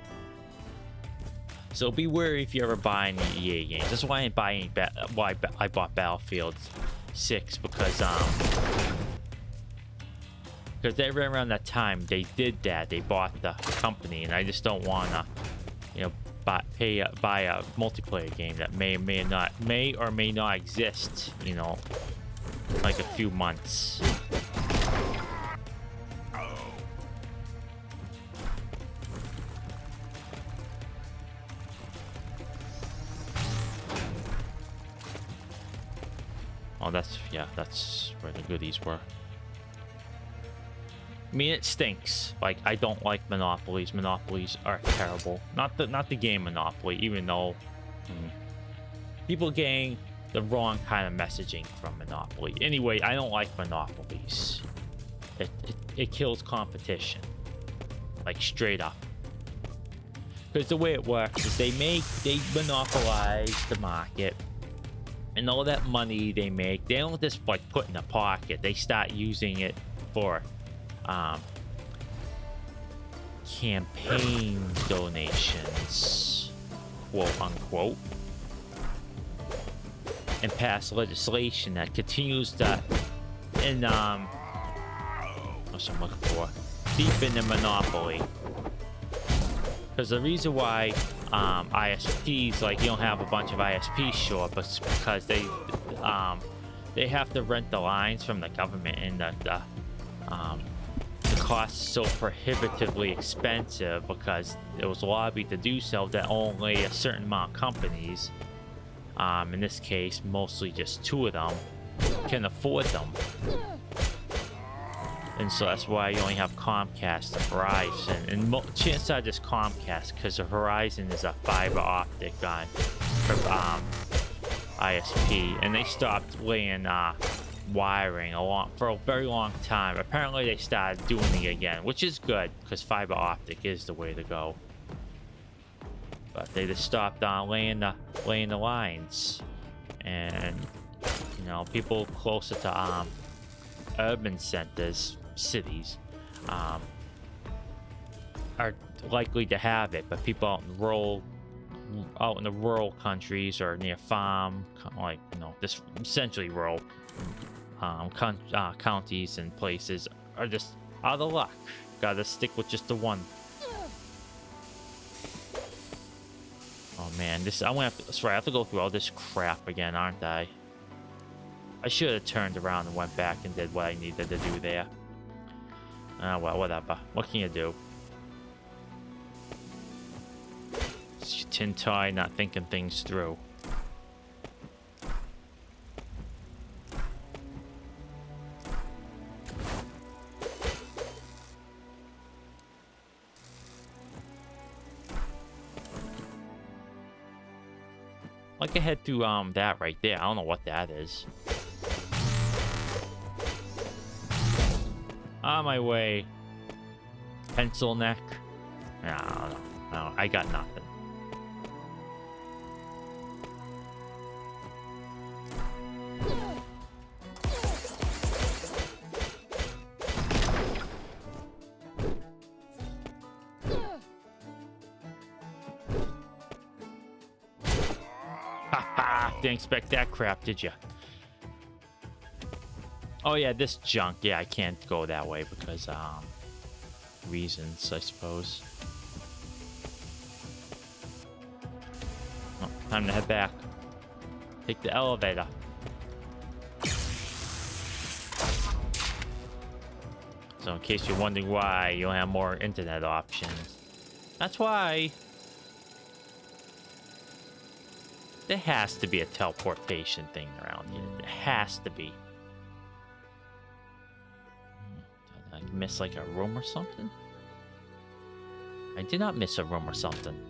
So be wary if you ever buy any EA games. That's why I didn't buy any. Why I bought Battlefield 6, because right around that time they did that. They bought the company, and I just don't want to, you know, buy a multiplayer game that may or may not exist, you know, like a few months. Oh, that's where the goodies were. I mean, it stinks. Like, I don't like monopolies. Monopolies are terrible. Not the game Monopoly, even though people getting the wrong kind of messaging from Monopoly. Anyway, I don't like monopolies. It kills competition, like straight up. Because the way it works is they monopolize the market. And all that money they make, they don't just like put in a pocket. They start using it for campaign donations, quote unquote, and pass legislation that continues to, what's I'm looking for, deepen the monopoly. Because the reason why ISPs, like, you don't have a bunch of ISPs show up, it's because they have to rent the lines from the government, and the cost is so prohibitively expensive because it was lobbied to do so that only a certain amount of companies, in this case mostly just 2 of them, can afford them. And so that's why you only have Comcast and Verizon, and chances are just Comcast, because the Verizon is a fiber optic on ISP, and they stopped laying wiring for a very long time. Apparently they started doing it again, which is good, because fiber optic is the way to go. But they just stopped laying the lines, and you know, people closer to urban centers, cities, are likely to have it, but people out in the rural countries or near farm, like, you know, just essentially rural counties and places, are just out of luck. Gotta stick with just the one. Oh man, I'm gonna have to, sorry, I have to go through all this crap again, aren't I? I should have turned around and went back and did what I needed to do there. Well, whatever. What can you do? Tintai not thinking things through. Like I head through that right there. I don't know what that is. On my way. Pencil neck. I don't know. I got nothing. Didn't expect that crap, did you? Oh yeah, this junk. Yeah, I can't go that way because reasons, I suppose. Oh, time to head back. Take the elevator. So in case you're wondering why you don't have more internet options, that's why. There has to be a teleportation thing around here. There has to be. Did I miss like a room or something? I did not miss a room or something.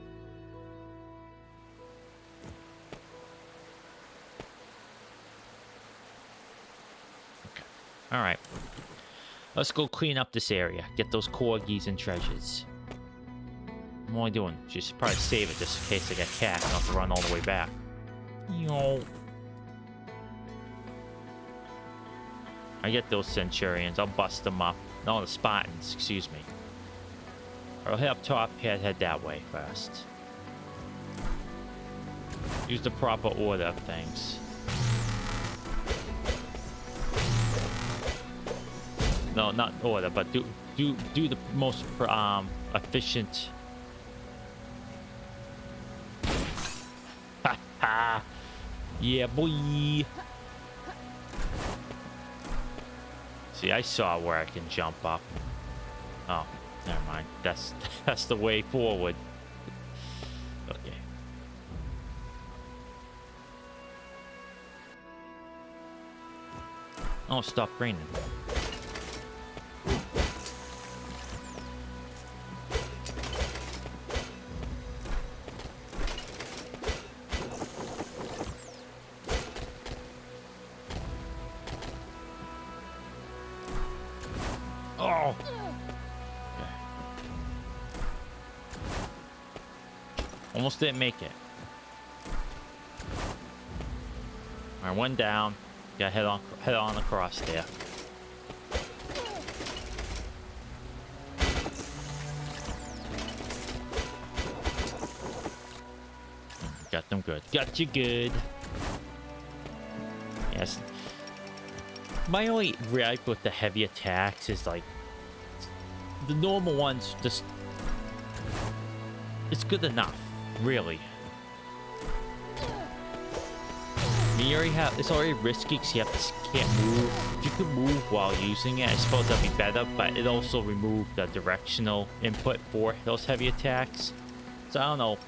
Okay. Alright. Let's go clean up this area. Get those corgis and treasures. I'm only doing just probably save it just in case I get cast and I'll have to run all the way back. Yo. I get those centurions. I'll bust them up. No, the Spartans. Excuse me. I'll head up top. Head that way first. Use the proper order of things. No, not order, but do the most efficient. Ha ha. Yeah, boy. See, I saw where I can jump up. Oh, never mind. That's the way forward. Okay. Oh, stop raining. Almost didn't make it. All right, one down. Got head on across there. Got them good. Got you good. Yes. My only gripe with the heavy attacks is like the normal ones. Just it's good enough. Really. It's already risky because you can't move. If you could move while using it, I suppose that'd be better, but it also removed the directional input for those heavy attacks. So I don't know.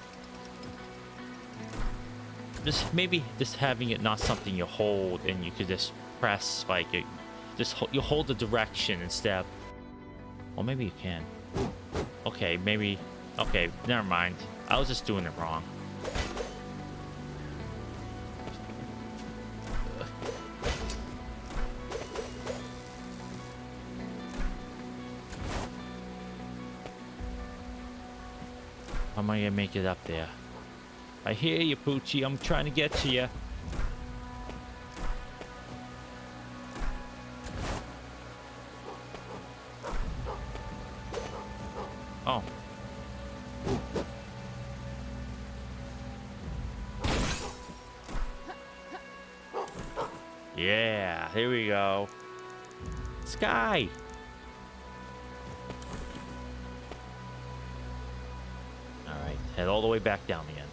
Maybe having it not something you hold and you could just press like it. You hold the direction instead. Well, maybe you can. Okay, maybe. Okay, never mind. I was just doing it wrong. How am I gonna make it up there? I hear you, Poochie. I'm trying to get to you. Oh. Yeah, here we go. Sky. All right, head all the way back down again.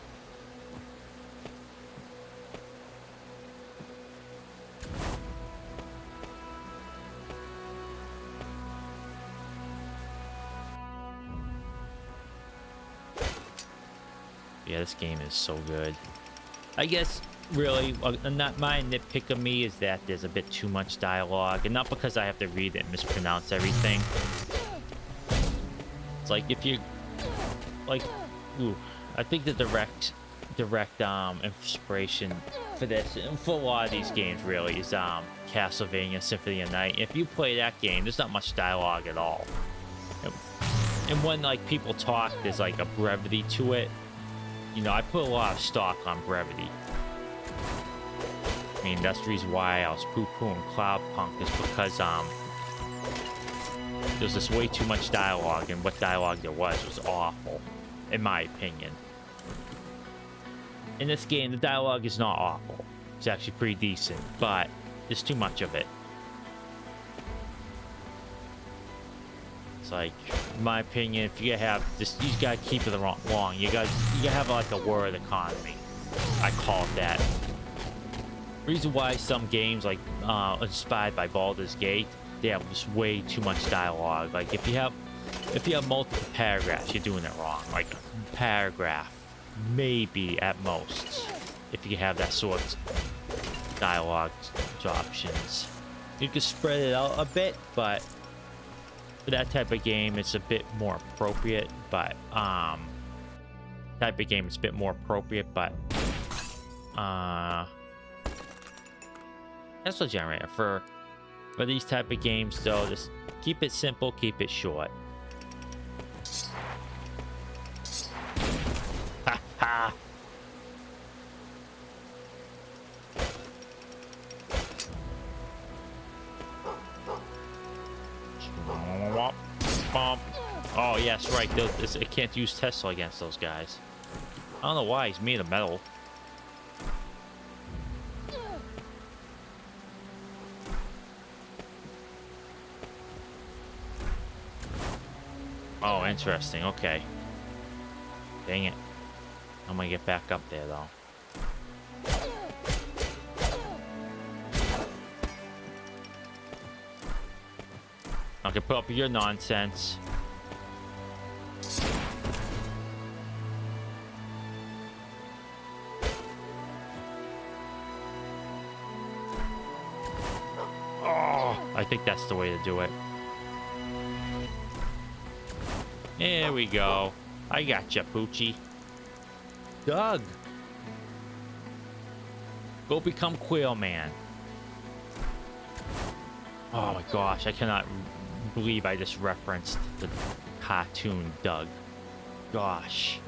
Yeah, this game is so good. I guess really, not my nitpick of me is that there's a bit too much dialogue, and not because I have to read it and mispronounce everything. It's like if you like, ooh, I think the direct inspiration for this and for a lot of these games really is Castlevania Symphony of Night. If you play that game, there's not much dialogue at all, and when like people talk, there's like a brevity to it. You know, I put a lot of stock on brevity. I mean, that's the reason why I was poo-pooing Cloudpunk, is because there's just way too much dialogue, and what dialogue there was awful, in my opinion. In this game, the dialogue is not awful. It's actually pretty decent, but there's too much of it. It's like, in my opinion, if you have this, you gotta keep it long. You gotta have like a word economy. I call it that. Reason why some games like inspired by Baldur's Gate, they have just way too much dialogue. Like if you have multiple paragraphs, you're doing it wrong. Like a paragraph, maybe at most, if you have that sort of dialogue options. You can spread it out a bit, but for that type of game, it's a bit more appropriate. But type of game, it's a bit more appropriate. But that's a generator for these type of games. Though, just keep it simple, keep it short. Ha ha. Oh, yes, right. It can't use Tesla against those guys. I don't know why. He's made of metal. Oh, interesting. Okay. Dang it. I'm gonna get back up there, though. Okay, put up your nonsense. Oh, I think that's the way to do it. There we go. I got ya, Poochie. Doug! Go become Quail Man. Oh my gosh, I cannot believe I just referenced the cartoon Doug. Gosh.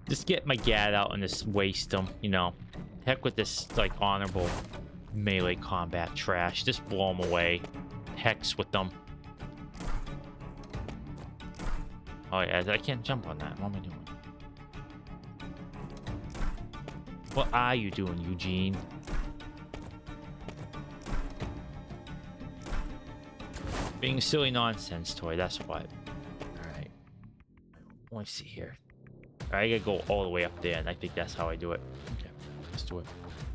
Just get my gat out and just waste them, you know. Heck with this, like, honorable melee combat trash. Just blow them away. Hex with them. Oh, yeah, I can't jump on that. What am I doing? What are you doing, Eugene? Being a silly nonsense toy, that's what. Alright. Let me see here. I gotta go all the way up there, and I think that's how I do it. Okay, let's do it.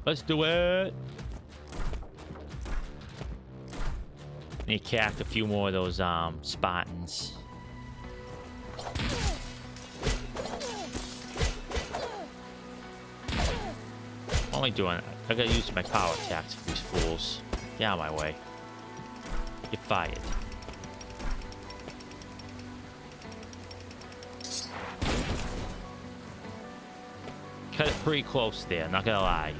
Let's do it! Need to cack a few more of those Spartans. What am I doing? I gotta use my power attacks for these fools. Get out of my way. Get fired. Cut it pretty close there, not gonna lie.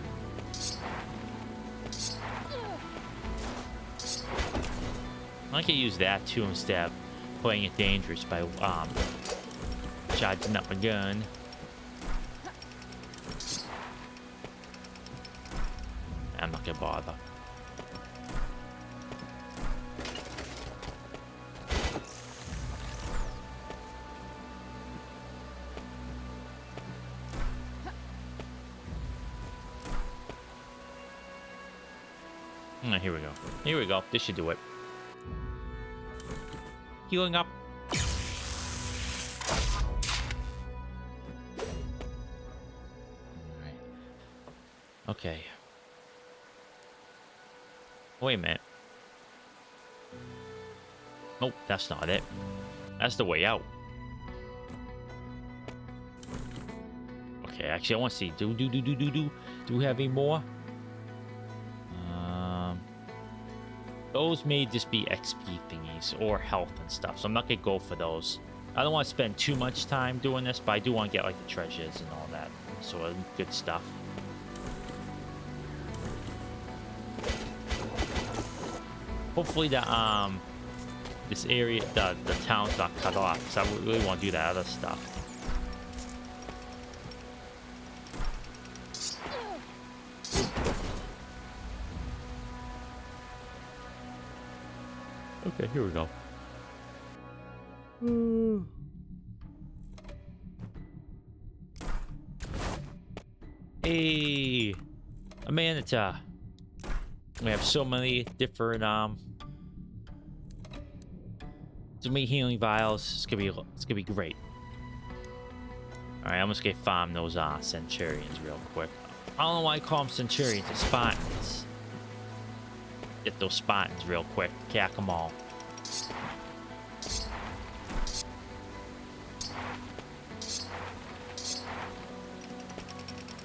I could use that too instead of playing it dangerous by charging up my gun. I'm not gonna bother. Here we go. Here we go. This should do it. Healing up. Alright. Okay. Wait a minute. Nope, that's not it. That's the way out. Okay, actually, I want to see. Do we have any more? Those may just be XP thingies or health and stuff, so I'm not gonna go for those. I don't want to spend too much time doing this, but I do want to get like the treasures and all that sort of good stuff. Hopefully the this area, the town's not cut off, because I really want to do that other stuff. Okay, here we go. Hey, a manita. We have so many different so many healing vials. It's gonna be great. All right, I'm just gonna farm those centurions real quick. I don't know why I call them centurions. They're Spartans. Get those Spartans real quick. Cack them all.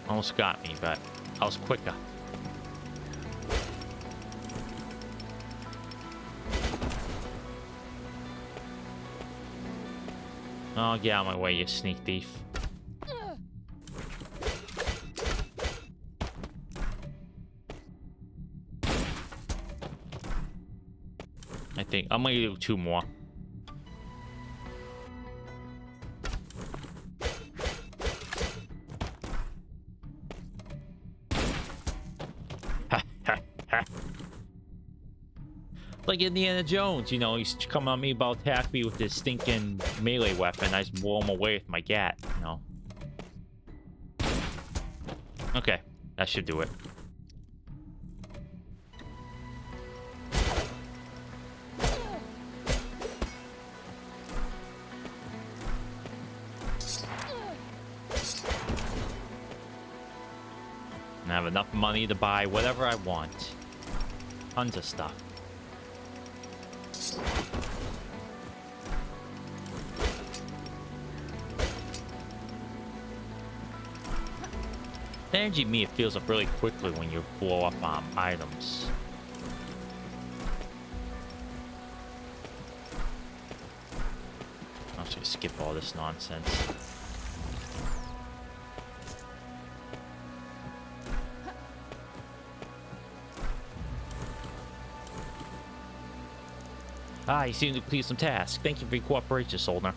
Almost got me, but I was quicker. Oh, get out of my way, you sneak thief. I think I'm gonna do 2 more. Like Indiana Jones, you know, he's coming on me about to attack me with this stinking melee weapon. I just blow him away with my gat, you know. Okay, that should do it. And I have enough money to buy whatever I want. Tons of stuff. The energy meter fills up really quickly when you blow up items. I'm just gonna skip all this nonsense. You seem to complete some tasks. Thank you for your cooperation, soldier.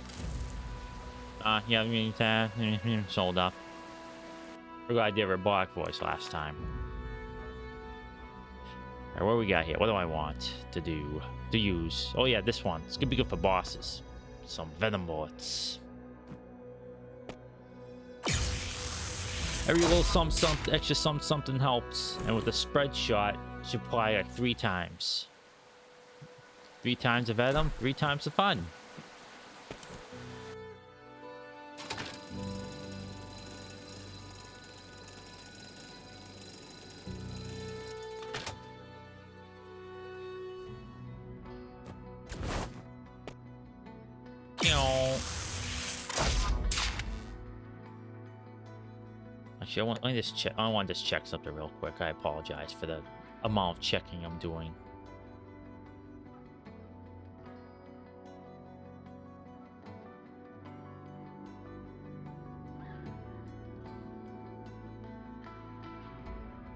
Yeah, I mean, sold up. Forgot I did robotic voice last time. Alright, what do we got here? What do I want to do? To use? Oh yeah, this one. It's gonna be good for bosses. Some venom bullets. Every little extra something helps. And with a spread shot, you should apply like 3 times. 3 times the venom, 3 times the fun. Actually, let me just check. I want to just check something real quick. I apologize for the amount of checking I'm doing.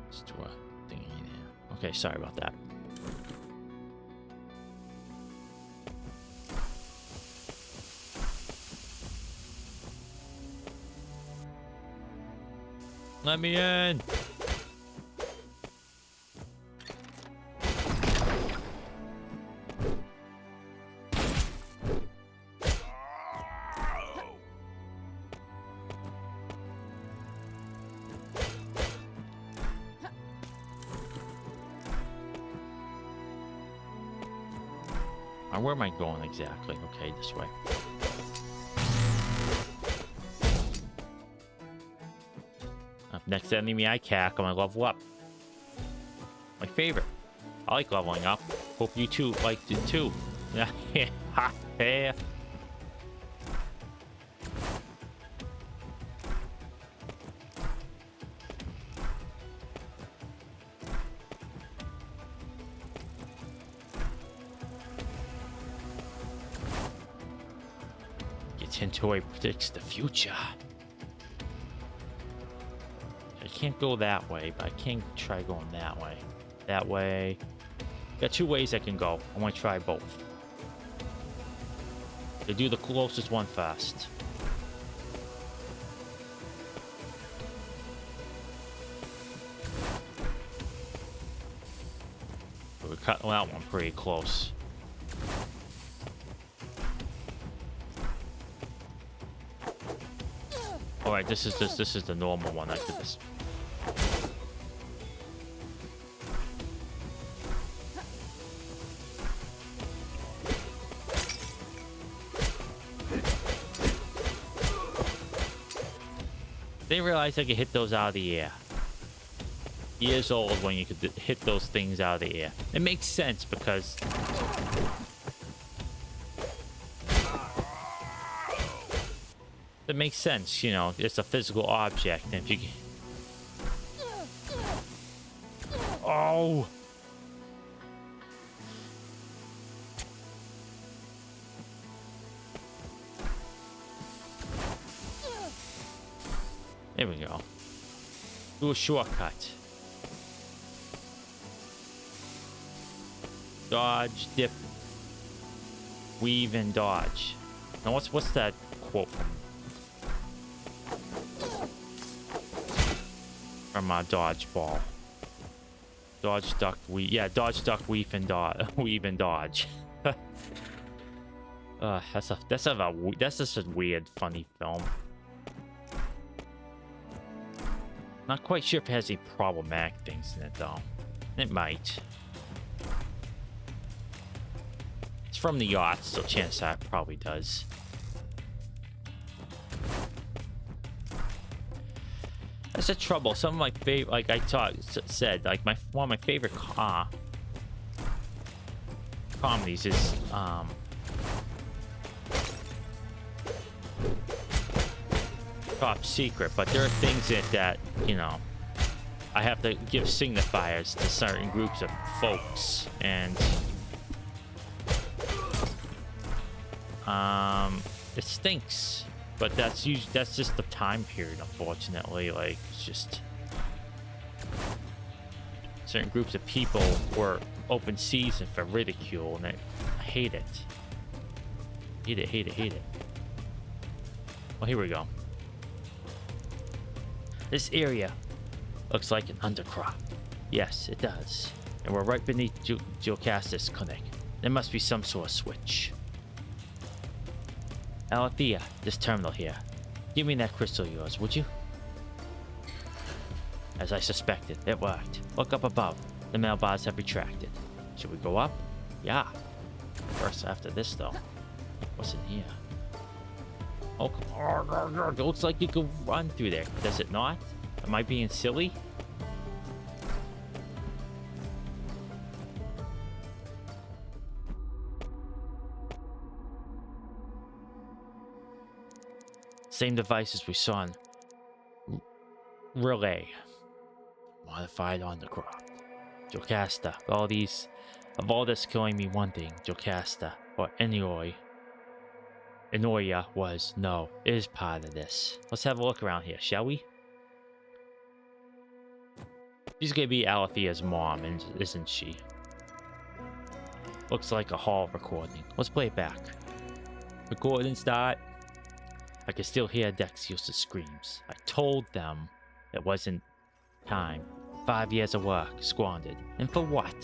Let's do a thing here. Okay, sorry about that. Let me in. Where am I going exactly? Okay, this way. Next enemy I cack, I'm gonna level up. My favorite. I like leveling up. Hope you two liked it too. Yeah, yeah. Eugenetintoy predicts the future. I can't go that way, but I can try going that way. That way. Got two ways I can go. I want to try both. To do the closest one first. We're cutting that one pretty close. All right, this is the normal one. I could just. Didn't realize I could hit those out of the air. Years old when you could hit those things out of the air. It makes sense because it makes sense, you know, it's a physical object, and if you oh, there we go. Do a shortcut. Dodge, dip, weave, and dodge. Now what's that quote from Dodgeball? Dodge, duck, weave. Yeah, dodge, duck, weave, and dodge. Weave and dodge. That's just a weird, funny film. Not quite sure if it has any problematic things in it though. It might. It's from the yacht, so chances are it probably does. That's the trouble. Some of my favorite, like I said, like one of my favorite comedies is Top Secret, but there are things in it that, you know, I have to give signifiers to certain groups of folks, and it stinks. But that's just the time period, unfortunately. Like, it's just certain groups of people were open season for ridicule, and I hate it. Hate it, hate it, hate it. Well, here we go. This area looks like an undercrop. Yes, it does. And we're right beneath Jocasta's clinic. There must be some sort of switch. Alethea, this terminal here. Give me that crystal of yours, would you? As I suspected, it worked. Look up above. The mail bars have retracted. Should we go up? Yeah. First, after this, though. What's in here? Oh, come on. It looks like you could run through there. Does it not? Am I being silly? Same devices we saw in Relay. Modified on the craft. Jocasta. All this killing me one thing. Jocasta. Or Inoya is part of this. Let's have a look around here, shall we? She's gonna be Alethea's mom, isn't she? Looks like a hall recording. Let's play it back. Recording start. I can still hear Dexios' screams. I told them it wasn't time. 5 years of work squandered. And for what?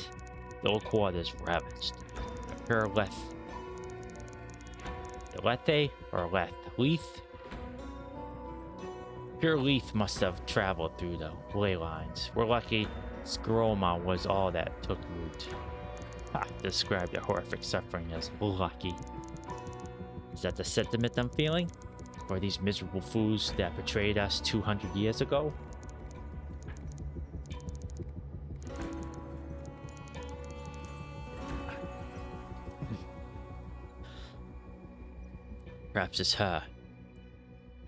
Little quarters ravaged. Pure Leth. Latte or Leth? Leith? Pure Leith must have traveled through the ley lines. We're lucky Skroma was all that took root. Describe your horrific suffering as lucky. Is that the sentiment I'm feeling? Or these miserable fools that betrayed us 200 years ago? Perhaps it's her.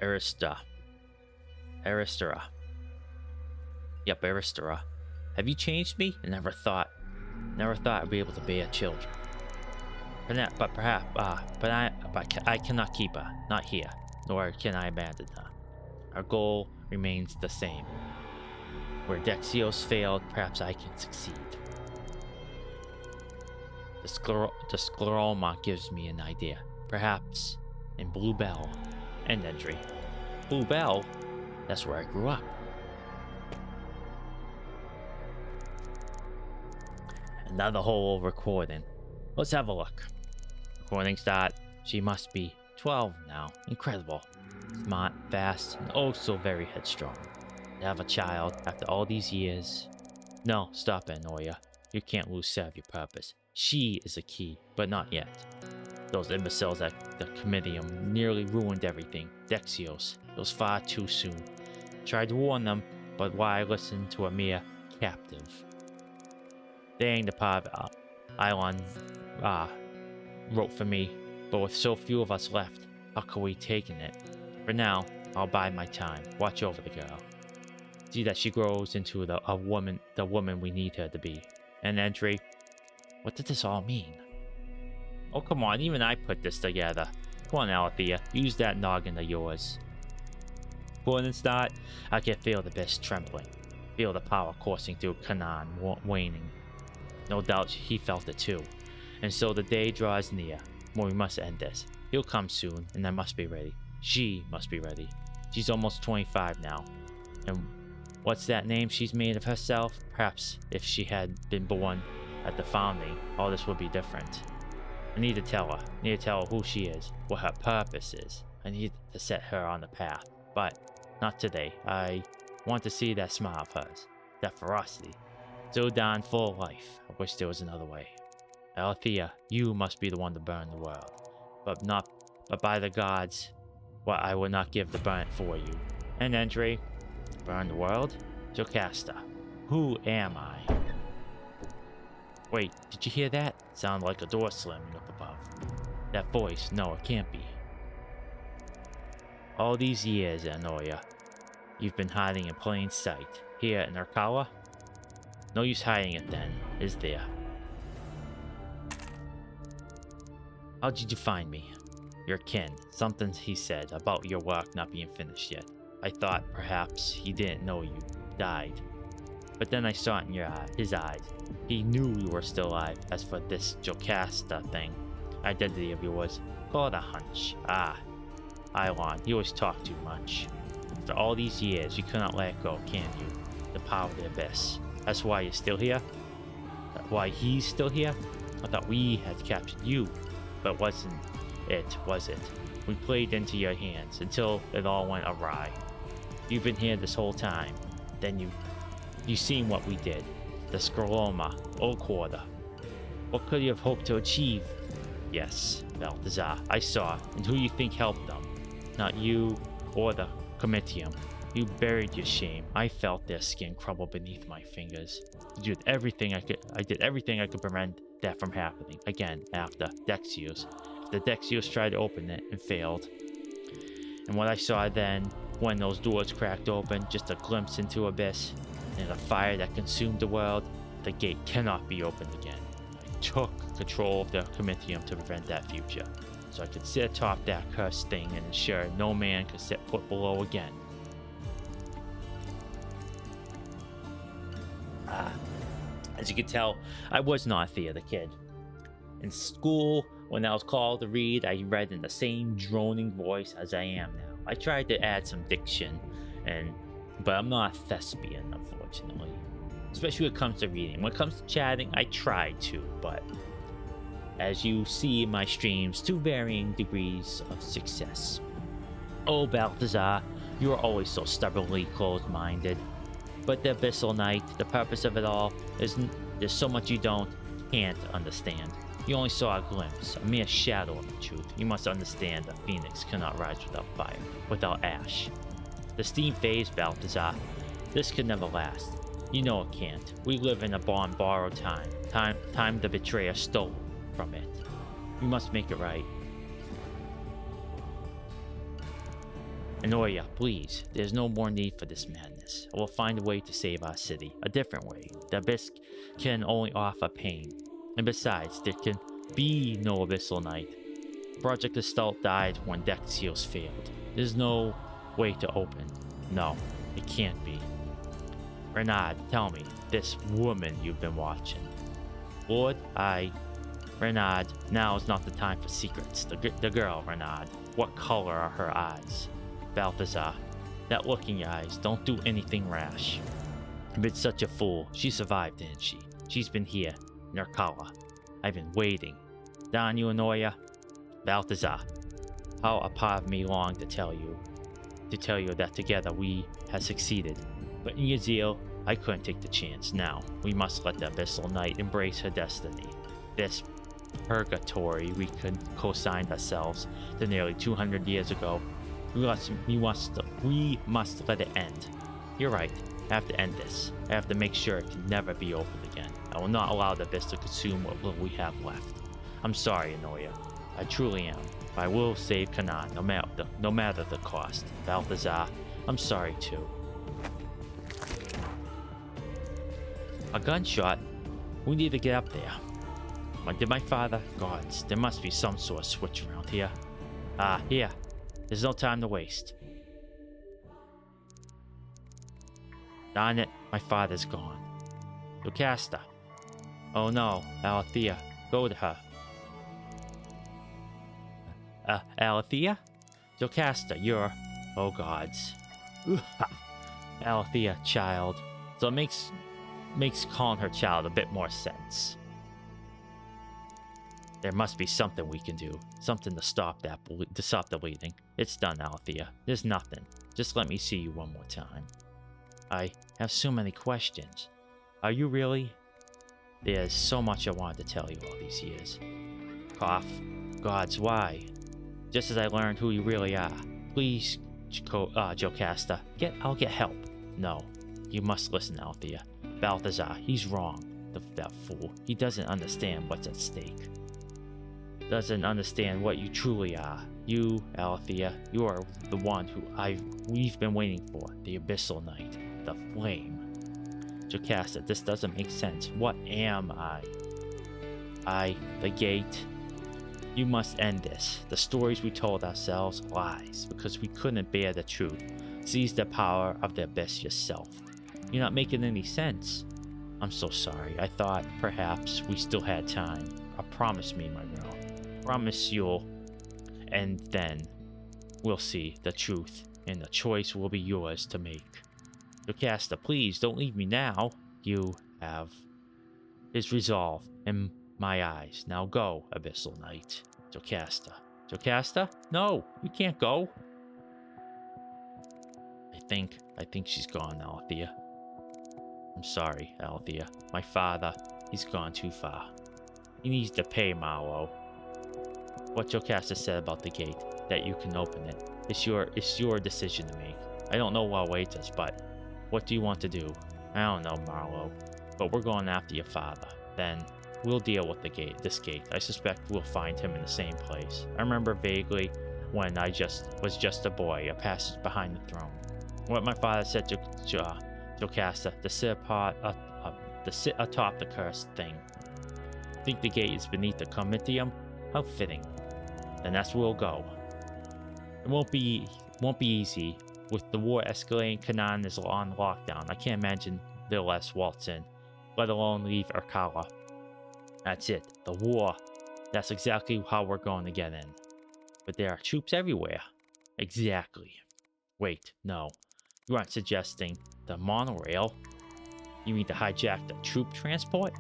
Aristera. Yep, Aristera. Have you changed me? I never thought I'd be able to bear children. But I cannot keep her. Not here. Nor can I abandon her. Our goal remains the same. Where Dexios failed, perhaps I can succeed. The scleroma gives me an idea. Perhaps in Bluebell and Nedry. Bluebell? That's where I grew up. Another whole recording. Let's have a look. Recording start. She must be 12 now. Incredible. Smart, fast, and oh so very headstrong. To have a child after all these years. No, stop it, Noya. You can't lose sight of your purpose. She is a key, but not yet. Those imbeciles at the Comitium nearly ruined everything. Dexios. It was far too soon. Tried to warn them, but why listen to a mere captive? Dang, the part of Ilon wrote for me, but with so few of us left, how could we take it? For now, I'll bide my time. Watch over the girl. See that she grows into the woman we need her to be. And entry. What did this all mean? Oh, come on, even I put this together. Come on, Alethea, use that noggin of yours. According to that, I can feel the best trembling. Feel the power coursing through Canaan waning. No doubt he felt it too. And so the day draws near, when we must end this. He'll come soon, and I must be ready. She must be ready. She's almost 25 now. And what's that name she's made of herself? Perhaps if she had been born at the founding, all this would be different. I need to tell her. I need to tell her who she is, what her purpose is. I need to set her on the path. But not today. I want to see that smile of hers. That ferocity. So darn full of life. I wish there was another way. Alethea, you must be the one to burn the world. But by the gods, well, I will not give the burn for you. And Andre, burn the world? Jocasta, who am I? Wait, did you hear that? Sounded like a door slamming up above. That voice, no, it can't be. All these years, Anoya, you've been hiding in plain sight. Here in Arkawa? No use hiding it then, is there? How did you find me? Your kin. Something he said about your work not being finished yet. I thought perhaps he didn't know you died. But then I saw it in his eyes. He knew you were still alive. As for this Jocasta thing, identity of yours, call it a hunch. Ilon, you always talk too much. After all these years, you cannot let it go, can you? The power of the abyss. That's why you're still here? Why he's still here? I thought we had captured you. But wasn't it, was it? We played into your hands until it all went awry. You've been here this whole time. Then you seen what we did. The Scroloma, old quarter. What could you have hoped to achieve? Yes, Balthazar, I saw. And who you think helped them? Not you or the Comitium. You buried your shame. I felt their skin crumble beneath my fingers. I did everything I could prevent that from happening. Again, after Dexios. The Dexios tried to open it and failed. And what I saw then, when those doors cracked open, just a glimpse into abyss, and a fire that consumed the world, the gate cannot be opened again. I took control of the Comitium to prevent that future, so I could sit atop that cursed thing and ensure no man could set foot below again. As you can tell, I was not Thea the kid. In school, when I was called to read, I read in the same droning voice as I am now. I tried to add some diction, but I'm not a thespian, unfortunately. Especially when it comes to reading. When it comes to chatting, I try to, but as you see in my streams, to varying degrees of success. Oh, Balthazar, you are always so stubbornly closed-minded. But the Abyssal Knight, the purpose of it all, there's so much you don't. can't understand. You only saw a glimpse, a mere shadow of the truth. You must understand the phoenix cannot rise without fire, without ash. The steam fades, Balthazar. This could never last. You know it can't. We live in a borrowed time. Time the betrayer stole from it. We must make it right. Anoya, please. There's no more need for this madness. I will find a way to save our city. A different way. The abyss can only offer pain. And besides, there can be no abyssal night. Project Gestalt died when deck seals failed. There's no way to open. No, it can't be. Renard, tell me, this woman you've been watching. Lord, Renard, now is not the time for secrets. The girl, Renard. What color are her eyes? Balthazar, that look in your eyes. Don't do anything rash. You've been such a fool. She survived, didn't she? She's been here. In her color. I've been waiting. Don you, Anoya? Balthazar, how a part of me longed to tell you that together we had succeeded. But in your zeal, I couldn't take the chance. Now, we must let the Abyssal Knight embrace her destiny. This purgatory we could co-signed ourselves to nearly 200 years ago. We must let it end. You're right. I have to end this. I have to make sure it can never be opened again. I will not allow the abyss to consume what little we have left. I'm sorry, Anoya. I truly am. But I will save Canaan, no matter the cost. Balthazar, I'm sorry too. A gunshot? We need to get up there. Did my father? Gods, there must be some sort of switch around here. Here. There's no time to waste. Darn it, my father's gone. Lucasta. Oh no, Alethea. Go to her. Alethea? Jocasta, you're... Oh gods. Alethea, child. So it makes calling her child a bit more sense. There must be something we can do. Something to stop the bleeding. It's done, Alethea. There's nothing. Just let me see you one more time. I have so many questions. Are you really? There's so much I wanted to tell you all these years. Cough. Gods, why? Just as I learned who you really are. Please, Jocasta, I'll get help. No, you must listen, Alethea. Balthazar, he's wrong. That fool. He doesn't understand what's at stake. Doesn't understand what you truly are. You, Alethea, you are the one we've been waiting for. The Abyssal Knight. The Flame. Jocasta, this doesn't make sense. What am I? The Gate. You must end this. The stories we told ourselves, lies, because we couldn't bear the truth. Seize the power of the Abyss yourself. You're not making any sense. I'm so sorry. I thought perhaps we still had time. Promise me, my girl. Promise you'll... And then we'll see the truth, and the choice will be yours to make. Jocasta, please don't leave me now. You have his resolve in my eyes. Now go, Abyssal Knight. Jocasta. Jocasta? No, you can't go. I think she's gone, Alethea. I'm sorry, Alethea. My father, he's gone too far. He needs to pay Marlowe. What Jocasta said about the gate, that you can open it, it's your decision to make. I don't know what awaits us, but what do you want to do? I don't know, Marlowe. But we're going after your father. Then we'll deal with this gate. I suspect we'll find him in the same place. I remember vaguely when I was just a boy, a passage behind the throne. What my father said to Jocasta, to sit atop the cursed thing. Think the gate is beneath the comitium? How fitting. Then that's where we'll go. It won't be easy. With the war escalating, Canaan is on lockdown. I can't imagine they'll let us waltz in, let alone leave Urkala. That's it. The war. That's exactly how we're going to get in. But there are troops everywhere. Exactly. Wait, no. You aren't suggesting the monorail? You mean to hijack the troop transport?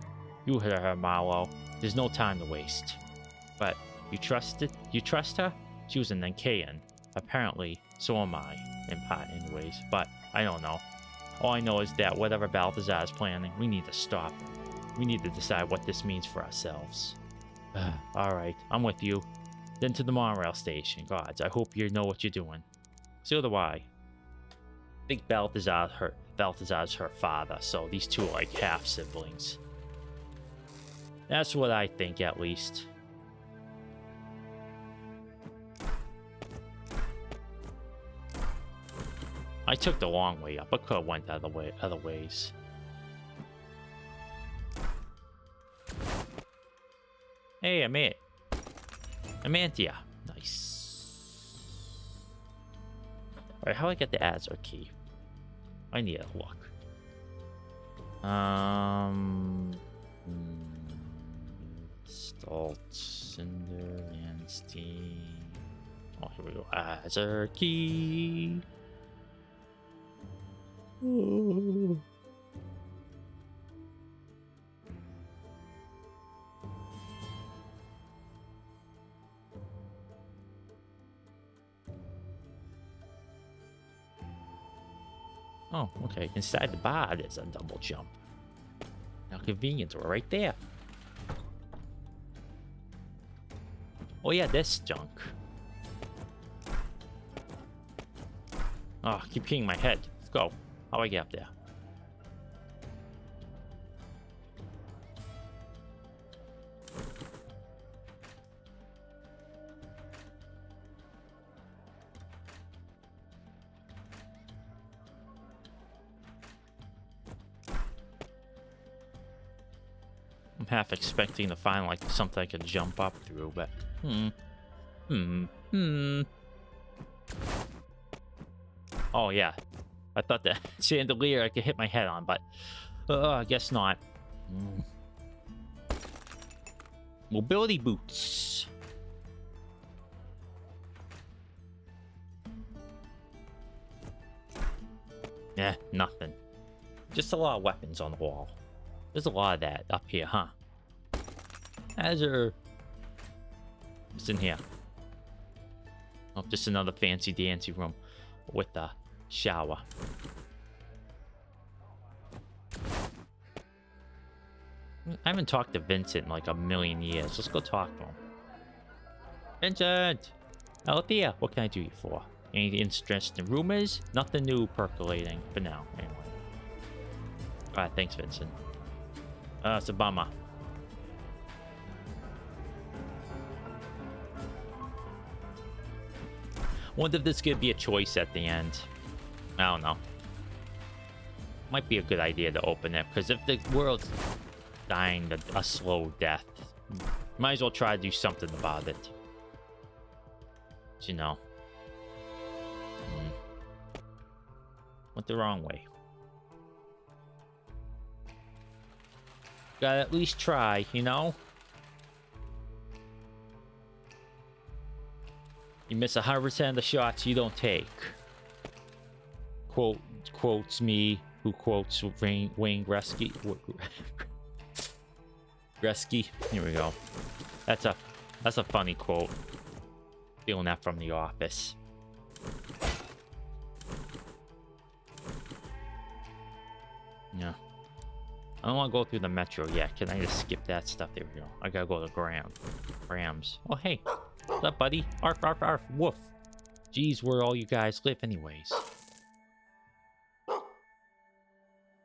You heard her, Marlowe. There's no time to waste. But you trust her? She was an Nankayan. Apparently, so am I. In part, anyways. But I don't know. All I know is that whatever Balthazar is planning, we need to stop him. We need to decide what this means for ourselves. Alright, I'm with you. Then to the monorail station. Gods, I hope you know what you're doing. So do I. I think Balthazar's her father, so these two are like half siblings. That's what I think, at least. I took the long way up. I could have went other ways. Hey, I'm it. Amantia. Nice. Alright, how do I get the Azure key? I need a look. Gestalt, Cinder, and Steam. Oh, here we go. Azure key. Ooh. Oh, okay. Inside the bar, there's a double jump. How convenient. We're right there. Oh, yeah, this junk. Oh, keep hitting my head. Let's go. How do I get up there? I'm half expecting to find like something I can jump up through, but Oh yeah, I thought that chandelier I could hit my head on, but I guess not. Mobility boots. Yeah, nothing. Just a lot of weapons on the wall. There's a lot of that up here, huh? Azure. What's in here? Oh, just another fancy dancy room with a shower. I haven't talked to Vincent in like a million years. Let's go talk to him. Vincent! Althea, what can I do you for? Any interesting rumors? Nothing new percolating for now, anyway. Alright, thanks, Vincent. It's a bummer. Wonder if this could be a choice at the end. I don't know. Might be a good idea to open it, because if the world's dying a slow death, might as well try to do something about it. But, you know. Went the wrong way. Gotta at least try, you know? You miss 100% of the shots you don't take. Quotes me, who quotes Wayne Gretzky. Gretzky. Here we go. That's a funny quote. Stealing that from The Office. Yeah. I don't want to go through the metro yet. Can I just skip that stuff? There we go. I gotta go to Grams. Oh, hey. What's up, buddy? Arf, arf, arf. Woof. Jeez, where all you guys live anyways.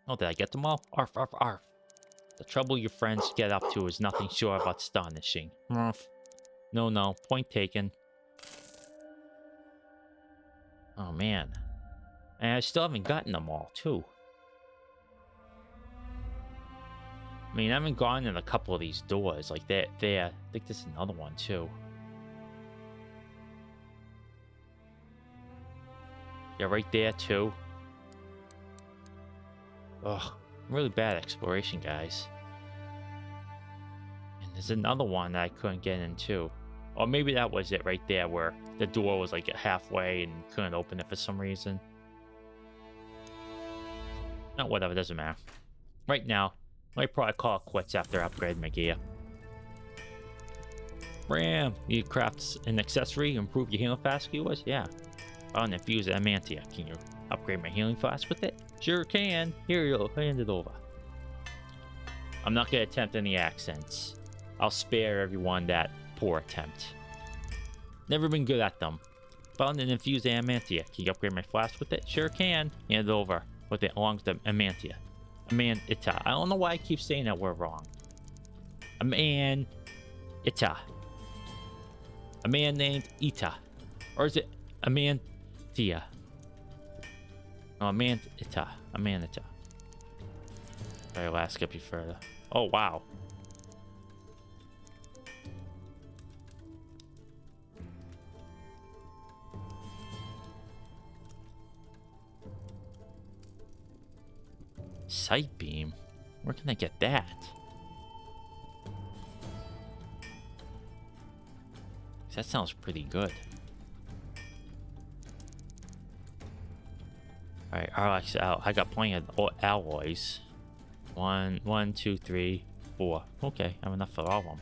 Oh, did I get them all? Arf, arf, arf. The trouble your friends get up to is nothing short of astonishing. Arf. No. Point taken. Oh, man. And I still haven't gotten them all, too. I mean, I haven't gone in a couple of these doors. Like, there. I think there's another one, too. Yeah, right there, too. Ugh. I'm really bad at exploration, guys. And there's another one that I couldn't get in, too. Or maybe that was it right there, where the door was, like, halfway and couldn't open it for some reason. No, whatever, doesn't matter. Right now, might probably call it quits after I upgrade my gear. Ram, you craft an accessory, improve your healing flask yours? Yeah. Oh, and infuse Amantia. Can you upgrade my healing flask with it? Sure can. Here, you'll hand it over. I'm not gonna attempt any accents. I'll spare everyone that poor attempt. Never been good at them. Found an infused Amantia. Can you upgrade my flask with it? Sure can. Hand it over with it along with the Amantia. Amanita. I don't know why I keep saying that word wrong. Amanita. A man named Ita. Or is it Amantia? Oh, Amanita. Amanita. Alright, last skip you further. Oh, wow. Sight beam? Where can I get that? That sounds pretty good. Alright, I got plenty of alloys. 1, 2, 3, 4. Okay, I have enough for all of them.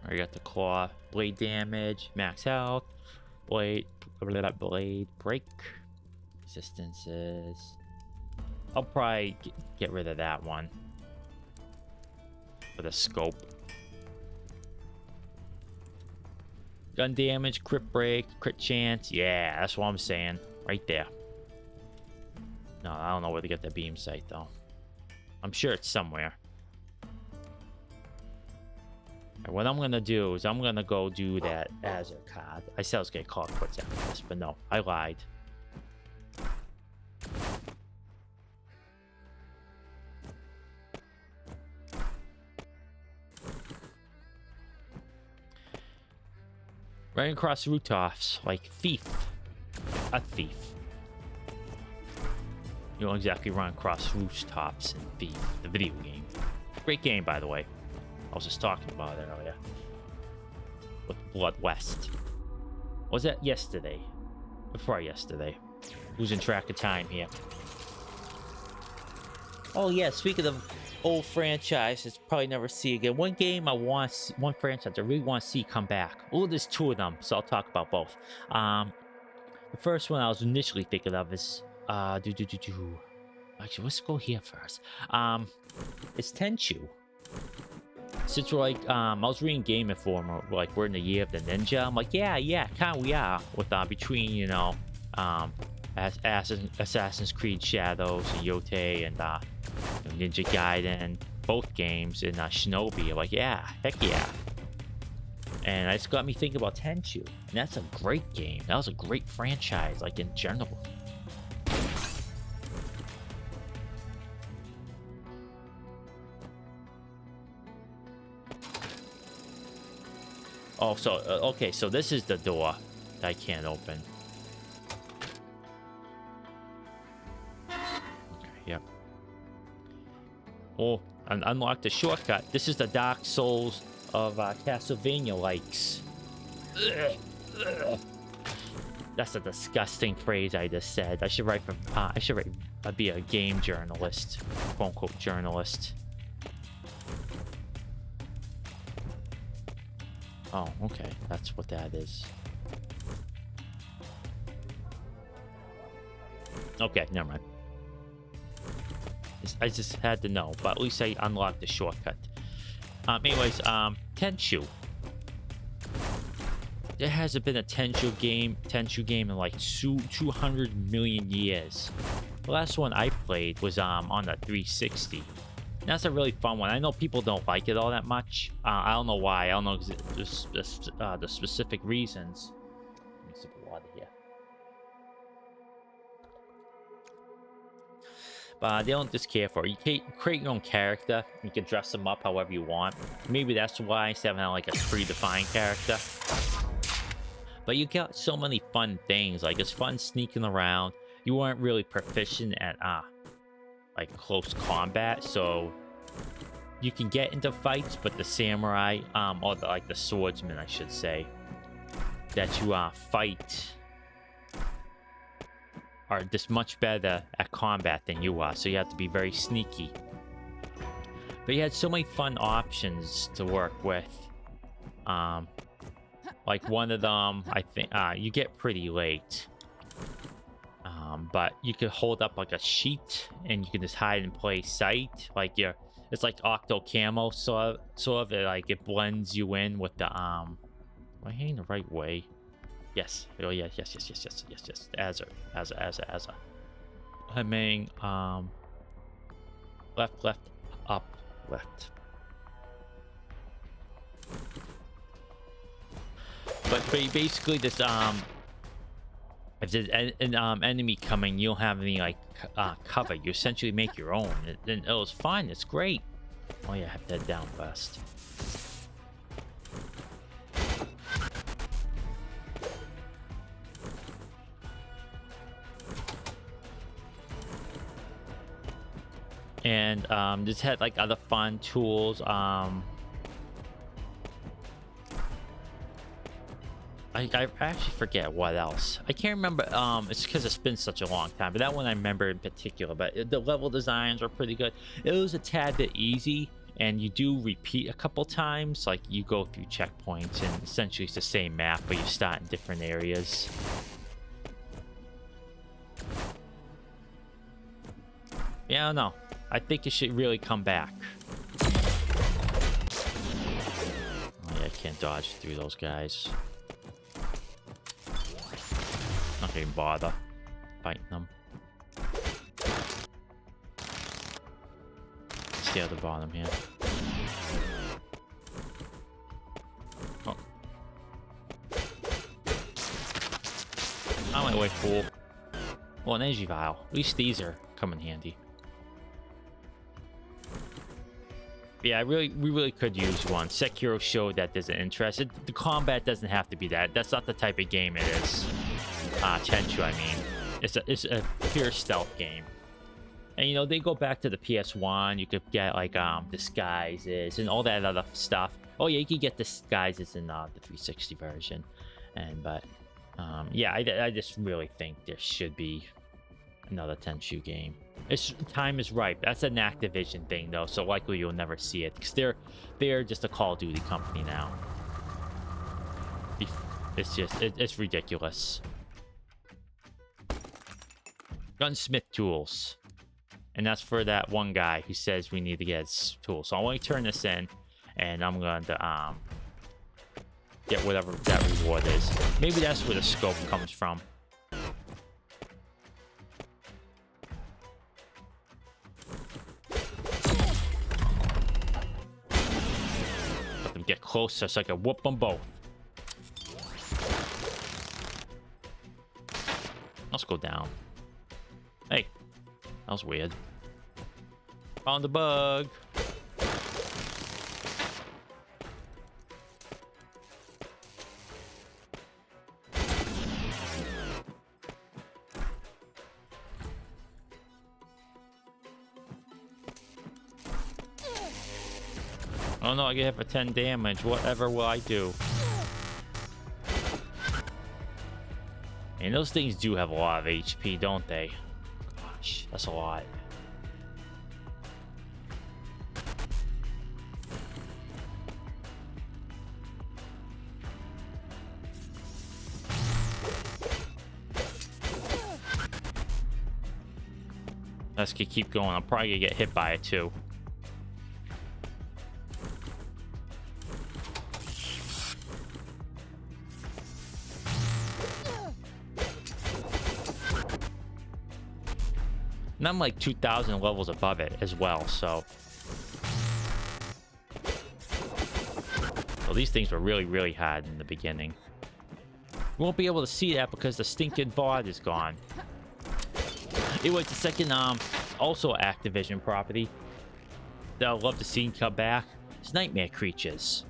I got the claw, blade damage, max health, blade break, resistances. I'll probably get rid of that one for the scope. Gun damage, crit break, crit chance. Yeah, that's what I'm saying. Right there. No, I don't know where to get the beam sight though. I'm sure it's somewhere. What I'm gonna do is I'm gonna go do that Azure card. I said I was gonna call it quits after this, but no, I lied. Running across rooftops like thief. A thief. You don't exactly run across rooftops and thief. The video game. Great game, by the way. I was just talking about it earlier. With Blood West. Was that yesterday? Before yesterday. Losing track of time here. Oh yeah, speaking of old franchises, probably never see again. One game I want to see, one franchise I really want to see come back. Oh, there's two of them, so I'll talk about both. The first one I was initially thinking of is actually, let's go here first. It's Tenchu. Since we're like, I was reading Game Informer, like we're in the year of the ninja. I'm like, yeah, kind of we are. With between, you know, Assassin's Creed Shadows and Yote and Ninja Gaiden, both games, and Shinobi. I'm like, yeah, heck yeah. And it's got me thinking about Tenchu, and that's a great game. That was a great franchise, like in general. Oh, so, okay, so this is the door that I can't open. Okay, yep. Oh, and unlock the shortcut. This is the Dark Souls of Castlevania likes. That's a disgusting phrase I just said. I should write for, be a game journalist, quote unquote journalist. Oh, okay. That's what that is. Okay, never mind. I just had to know, but at least I unlocked the shortcut. Anyways, Tenchu. There hasn't been a Tenchu game in like 200 million years. The last one I played was on the 360. That's a really fun one. I know people don't like it all that much. I don't know why. I don't know the specific reasons. Let me sip of water here. But they don't just care for it. You can create your own character. You can dress them up however you want. Maybe that's why instead of having like a predefined character. But you got so many fun things. Like it's fun sneaking around. You weren't really proficient at like close combat, so you can get into fights, but the samurai, or the swordsman, I should say, that you fight are just much better at combat than you are, so you have to be very sneaky. But you had so many fun options to work with. Like one of them, I think, you get pretty late. But you could hold up like a sheet and you can just hide in plain sight. Like it's like octo camo sort of like it blends you in with the Am I heading the right way? Yes. Oh yeah, yes. Azza. I mean, left, up, left. But basically this if there's an enemy coming, you don't have any like cover. You essentially make your own. And it was fun. It's great. Oh yeah, I have to head down first. And just had like other fun tools. I actually forget what else. I can't remember. It's because it's been such a long time. But that one I remember in particular. But the level designs are pretty good. It was a tad bit easy, and you do repeat a couple times. Like you go through checkpoints, and essentially it's the same map, but you start in different areas. Yeah, I don't know. I think it should really come back. Oh yeah, I can't dodge through those guys. Not gonna even bother fighting them. Stay at the bottom here. Oh. I went away, fool. Well, an energy vial. At least these are come in handy. Yeah, we really could use one. Sekiro showed that there's an interest. The combat doesn't have to be that. That's not the type of game it is. Tenchu, I mean. It's a pure stealth game. And, you know, they go back to the PS1. You could get, like, disguises and all that other stuff. Oh, yeah, you could get disguises in the 360 version. But, yeah, I just really think there should be another Tenchu game. Time is ripe. That's an Activision thing, though, so likely you'll never see it because they're just a Call of Duty company now. It's just it's ridiculous. Gunsmith tools, and that's for that one guy who says we need to get his tools. So I want to turn this in, and I'm going to get whatever that reward is. Maybe that's where the scope comes from. Get closer so I can whoop them both. Let's go down. Hey, that was weird. Found the bug. Oh no, I get hit for 10 damage. Whatever will I do? And those things do have a lot of HP, don't they? Gosh, that's a lot. Let's keep going. I'm probably gonna get hit by it too. And I'm like 2,000 levels above it as well, so these things were really hard in the beginning. We won't be able to see that because the stinking VOD is gone. It was the second also Activision property that I'd love to see come back. It's Nightmare Creatures.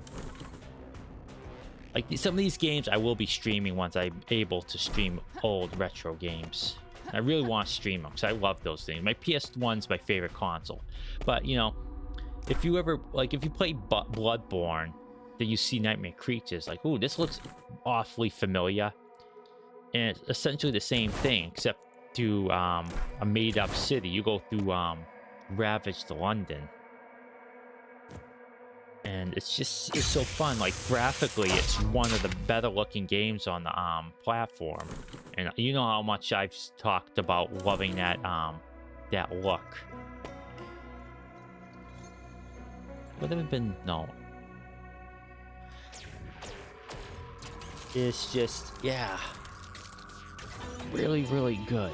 Like some of these games I will be streaming once I'm able to stream old retro games. I really want to stream them because I love those things. My PS1's my favorite console. But, you know, if you ever, like, if you play Bloodborne, then you see Nightmare Creatures, like, ooh, this looks awfully familiar. And it's essentially the same thing, except to a made-up city. You go through ravaged London. And it's so fun. Like, graphically, it's one of the better looking games on the platform. And you know how much I've talked about loving that that look. Would have been no. It's just, yeah, really, really good.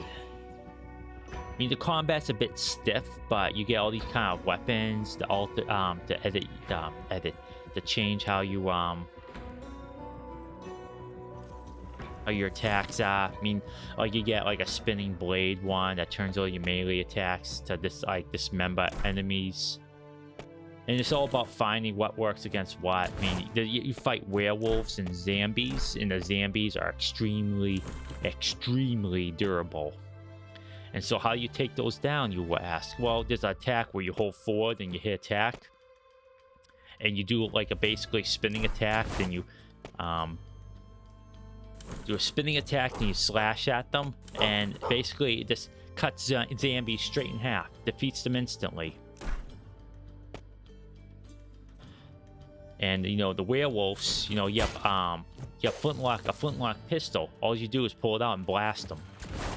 I mean, the combat's a bit stiff, but you get all these kind of weapons to alter, to edit, to change how you how your attacks are. I mean, like you get like a spinning blade one that turns all your melee attacks to dismember enemies. And it's all about finding what works against what. I mean, you fight werewolves and zombies, and the zombies are extremely, extremely durable. And so how you take those down, you will ask? Well, there's an attack where you hold forward and you hit attack. And you do like a basically spinning attack, then you do a spinning attack, and you slash at them. And basically, it just cuts zombies straight in half, defeats them instantly. And, you know, the werewolves, you know, you have a flintlock pistol. All you do is pull it out and blast them.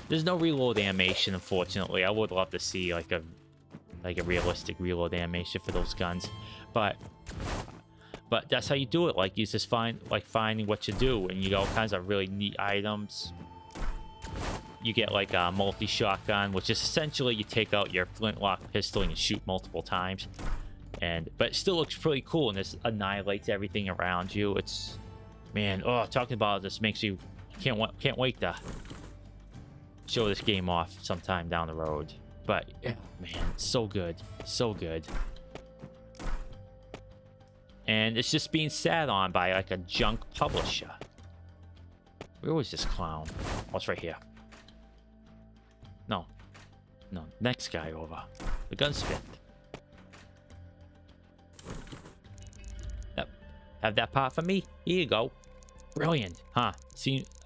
There's no reload animation, unfortunately. I would love to see like a realistic reload animation for those guns, but that's how you do it. Like, you just finding what you do, and you get all kinds of really neat items. You get like a multi-shotgun, which is essentially you take out your flintlock pistol and you shoot multiple times. But it still looks pretty cool, and this annihilates everything around you. It's, man, oh, talking about this makes you can't wait to show this game off sometime down the road. But yeah, man, so good, so good. And it's just being sat on by like a junk publisher. Where was this clown? Oh, it's right here. No, next guy over. The gunsmith. Yep. Have that part for me? Here you go. Brilliant, huh?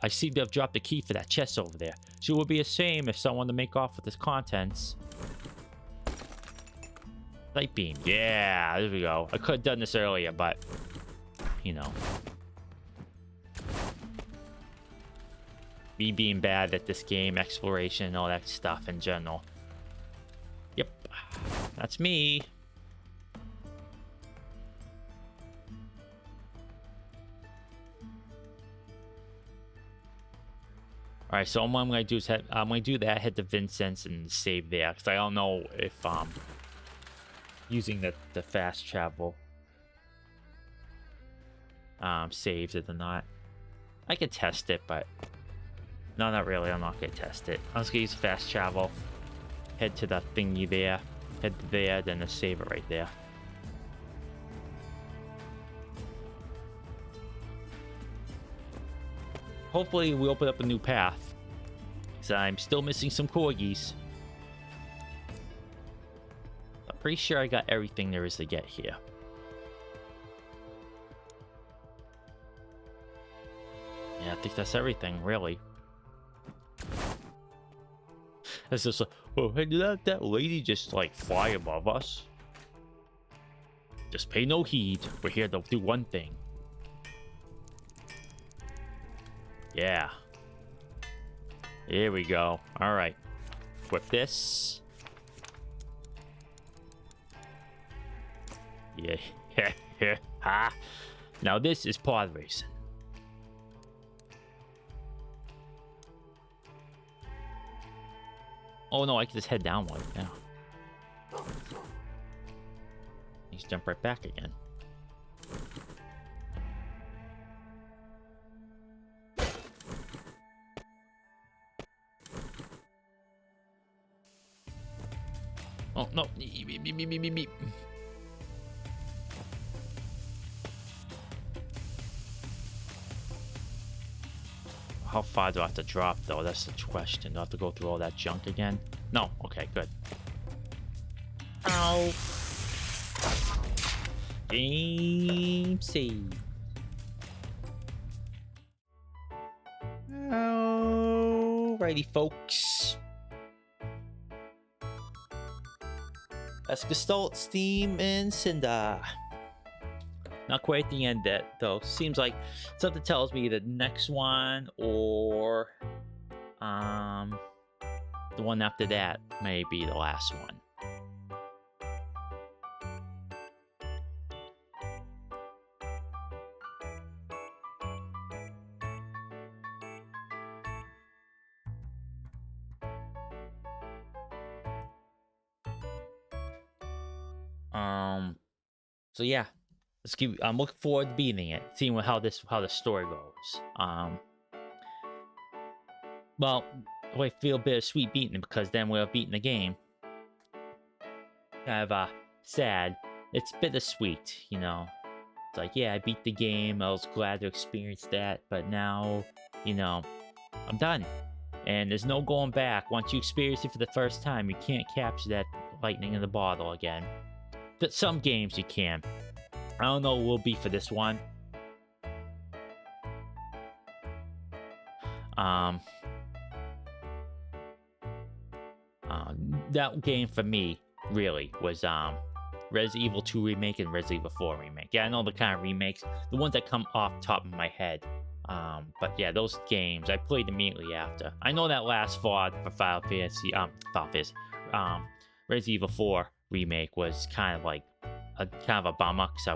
I seem to have dropped the key for that chest over there. So it would be a shame if someone to make off with its contents. Light beam. Yeah, there we go. I could have done this earlier, but, you know. Me being bad at this game, exploration, and all that stuff in general. Yep. That's me. All right, so what I'm gonna do is I'm gonna do that, head to Vincent's and save there, because I don't know if using the fast travel saves it or not. I could test it, but no, not really. I'm not gonna test it. I'm just gonna use fast travel, head to the thingy there, head to there, then to save it right there. Hopefully we open up a new path, because I'm still missing some Corgis. I'm pretty sure I got everything there is to get here. Yeah, I think that's everything, really. It's just like, oh, hey, did that lady just like fly above us? Just pay no heed. We're here to do one thing. Yeah. Here we go. All right. Equip this. Yeah. Ha. Now this is pod racing. Oh no, I can just head down one now. Let's jump right back again. Oh, no. Beep. How far do I have to drop, though? That's the question. Do I have to go through all that junk again? No. Okay, good. Ow. Game save. Alrighty, folks. That's Gestalt, Steam, and Cinder. Not quite at the end yet, though. Seems like something tells me the next one or the one after that may be the last one. So yeah, I'm looking forward to beating it, seeing how the story goes. Well, I feel bittersweet beating it because then we'll have beaten the game. Kind of sad. It's bittersweet, you know. It's like, yeah, I beat the game. I was glad to experience that, but now, you know, I'm done. And there's no going back. Once you experience it for the first time, you can't capture that lightning in the bottle again. But some games you can. I don't know what it will be for this one. That game for me really was Resident Evil 2 remake and Resident Evil 4 remake. Yeah, I know the kind of remakes, the ones that come off top of my head. But yeah, those games I played immediately after. I know that last VOD for Resident Evil 4 remake was kind of like a bummer because I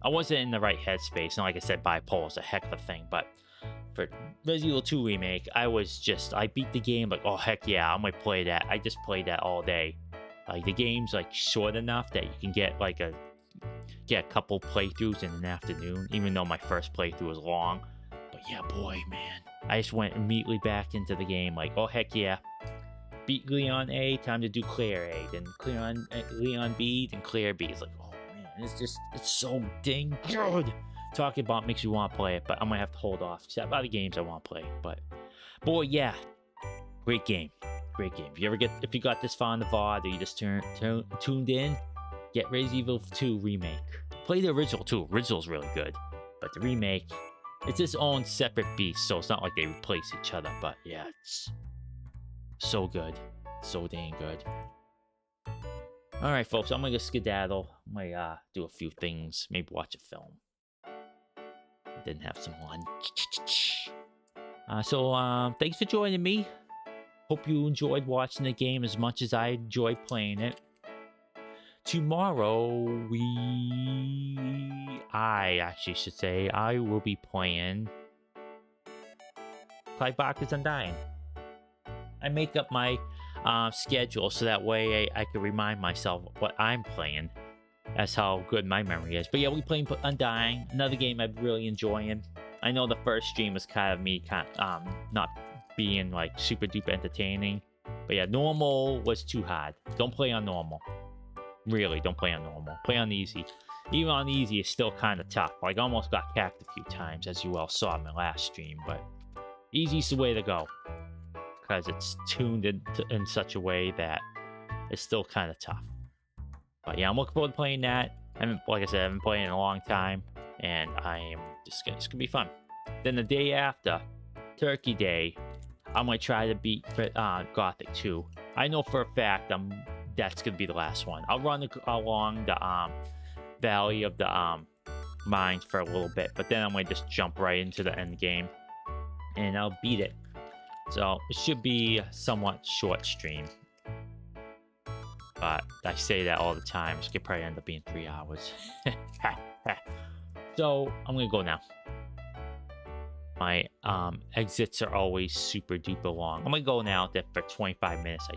wasn't in the right headspace. And like I said, bipolar is a heck of a thing. But for Resident Evil 2 remake, I beat the game like, oh heck yeah, I'm gonna play that. I just played that all day. Like the game's like short enough that you can get a couple playthroughs in an afternoon, even though my first playthrough was long. But yeah, boy, man, I just went immediately back into the game like, oh heck yeah. Beat Leon A, time to do Claire A, then Leon B, then Claire B. It's like, oh man, it's so dang good. Talking about makes you want to play it, but I'm gonna have to hold off. Except other games I want to play, but boy, yeah, great game. If you got this far in the VOD or you just tuned in, get Resident Evil 2 remake. Play the original too. Original's really good, but the remake, it's its own separate beast, so it's not like they replace each other. But yeah, it's so good, so dang good. All right, folks, I'm gonna go skedaddle. I might do a few things, maybe watch a film, then have some lunch. So thanks for joining me. Hope you enjoyed watching the game as much as I enjoyed playing it. Tomorrow, I will be playing Clive Barker's Undying. I make up my schedule so that way I can remind myself what I'm playing. That's how good my memory is. But yeah, we playing Undying, another game I'm really enjoying. I know the first stream was kind of me not being like super duper entertaining. But yeah, normal was too hard. Don't play on normal. Really, don't play on normal. Play on easy. Even on easy, it's still kind of tough. Like, I almost got capped a few times, as you all saw in my last stream. But easy's the way to go, because it's tuned in such a way that it's still kind of tough. But yeah, I'm looking forward to playing that. Like I said, I haven't played in a long time, and it's gonna be fun. Then the day after, Turkey Day, I'm gonna try to beat Gothic 2. I know for a fact that's gonna be the last one. I'll run along the Valley of the Mines for a little bit, but then I'm gonna just jump right into the end game, and I'll beat it. So it should be a somewhat short stream. But I say that all the time. It's gonna probably end up being 3 hours. So I'm gonna go now. My exits are always super duper long. I'm gonna go now for 25 minutes.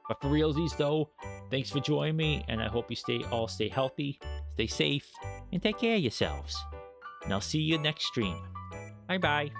But for realsies though, thanks for joining me, and I hope you all stay healthy, stay safe, and take care of yourselves. And I'll see you next stream. Bye bye.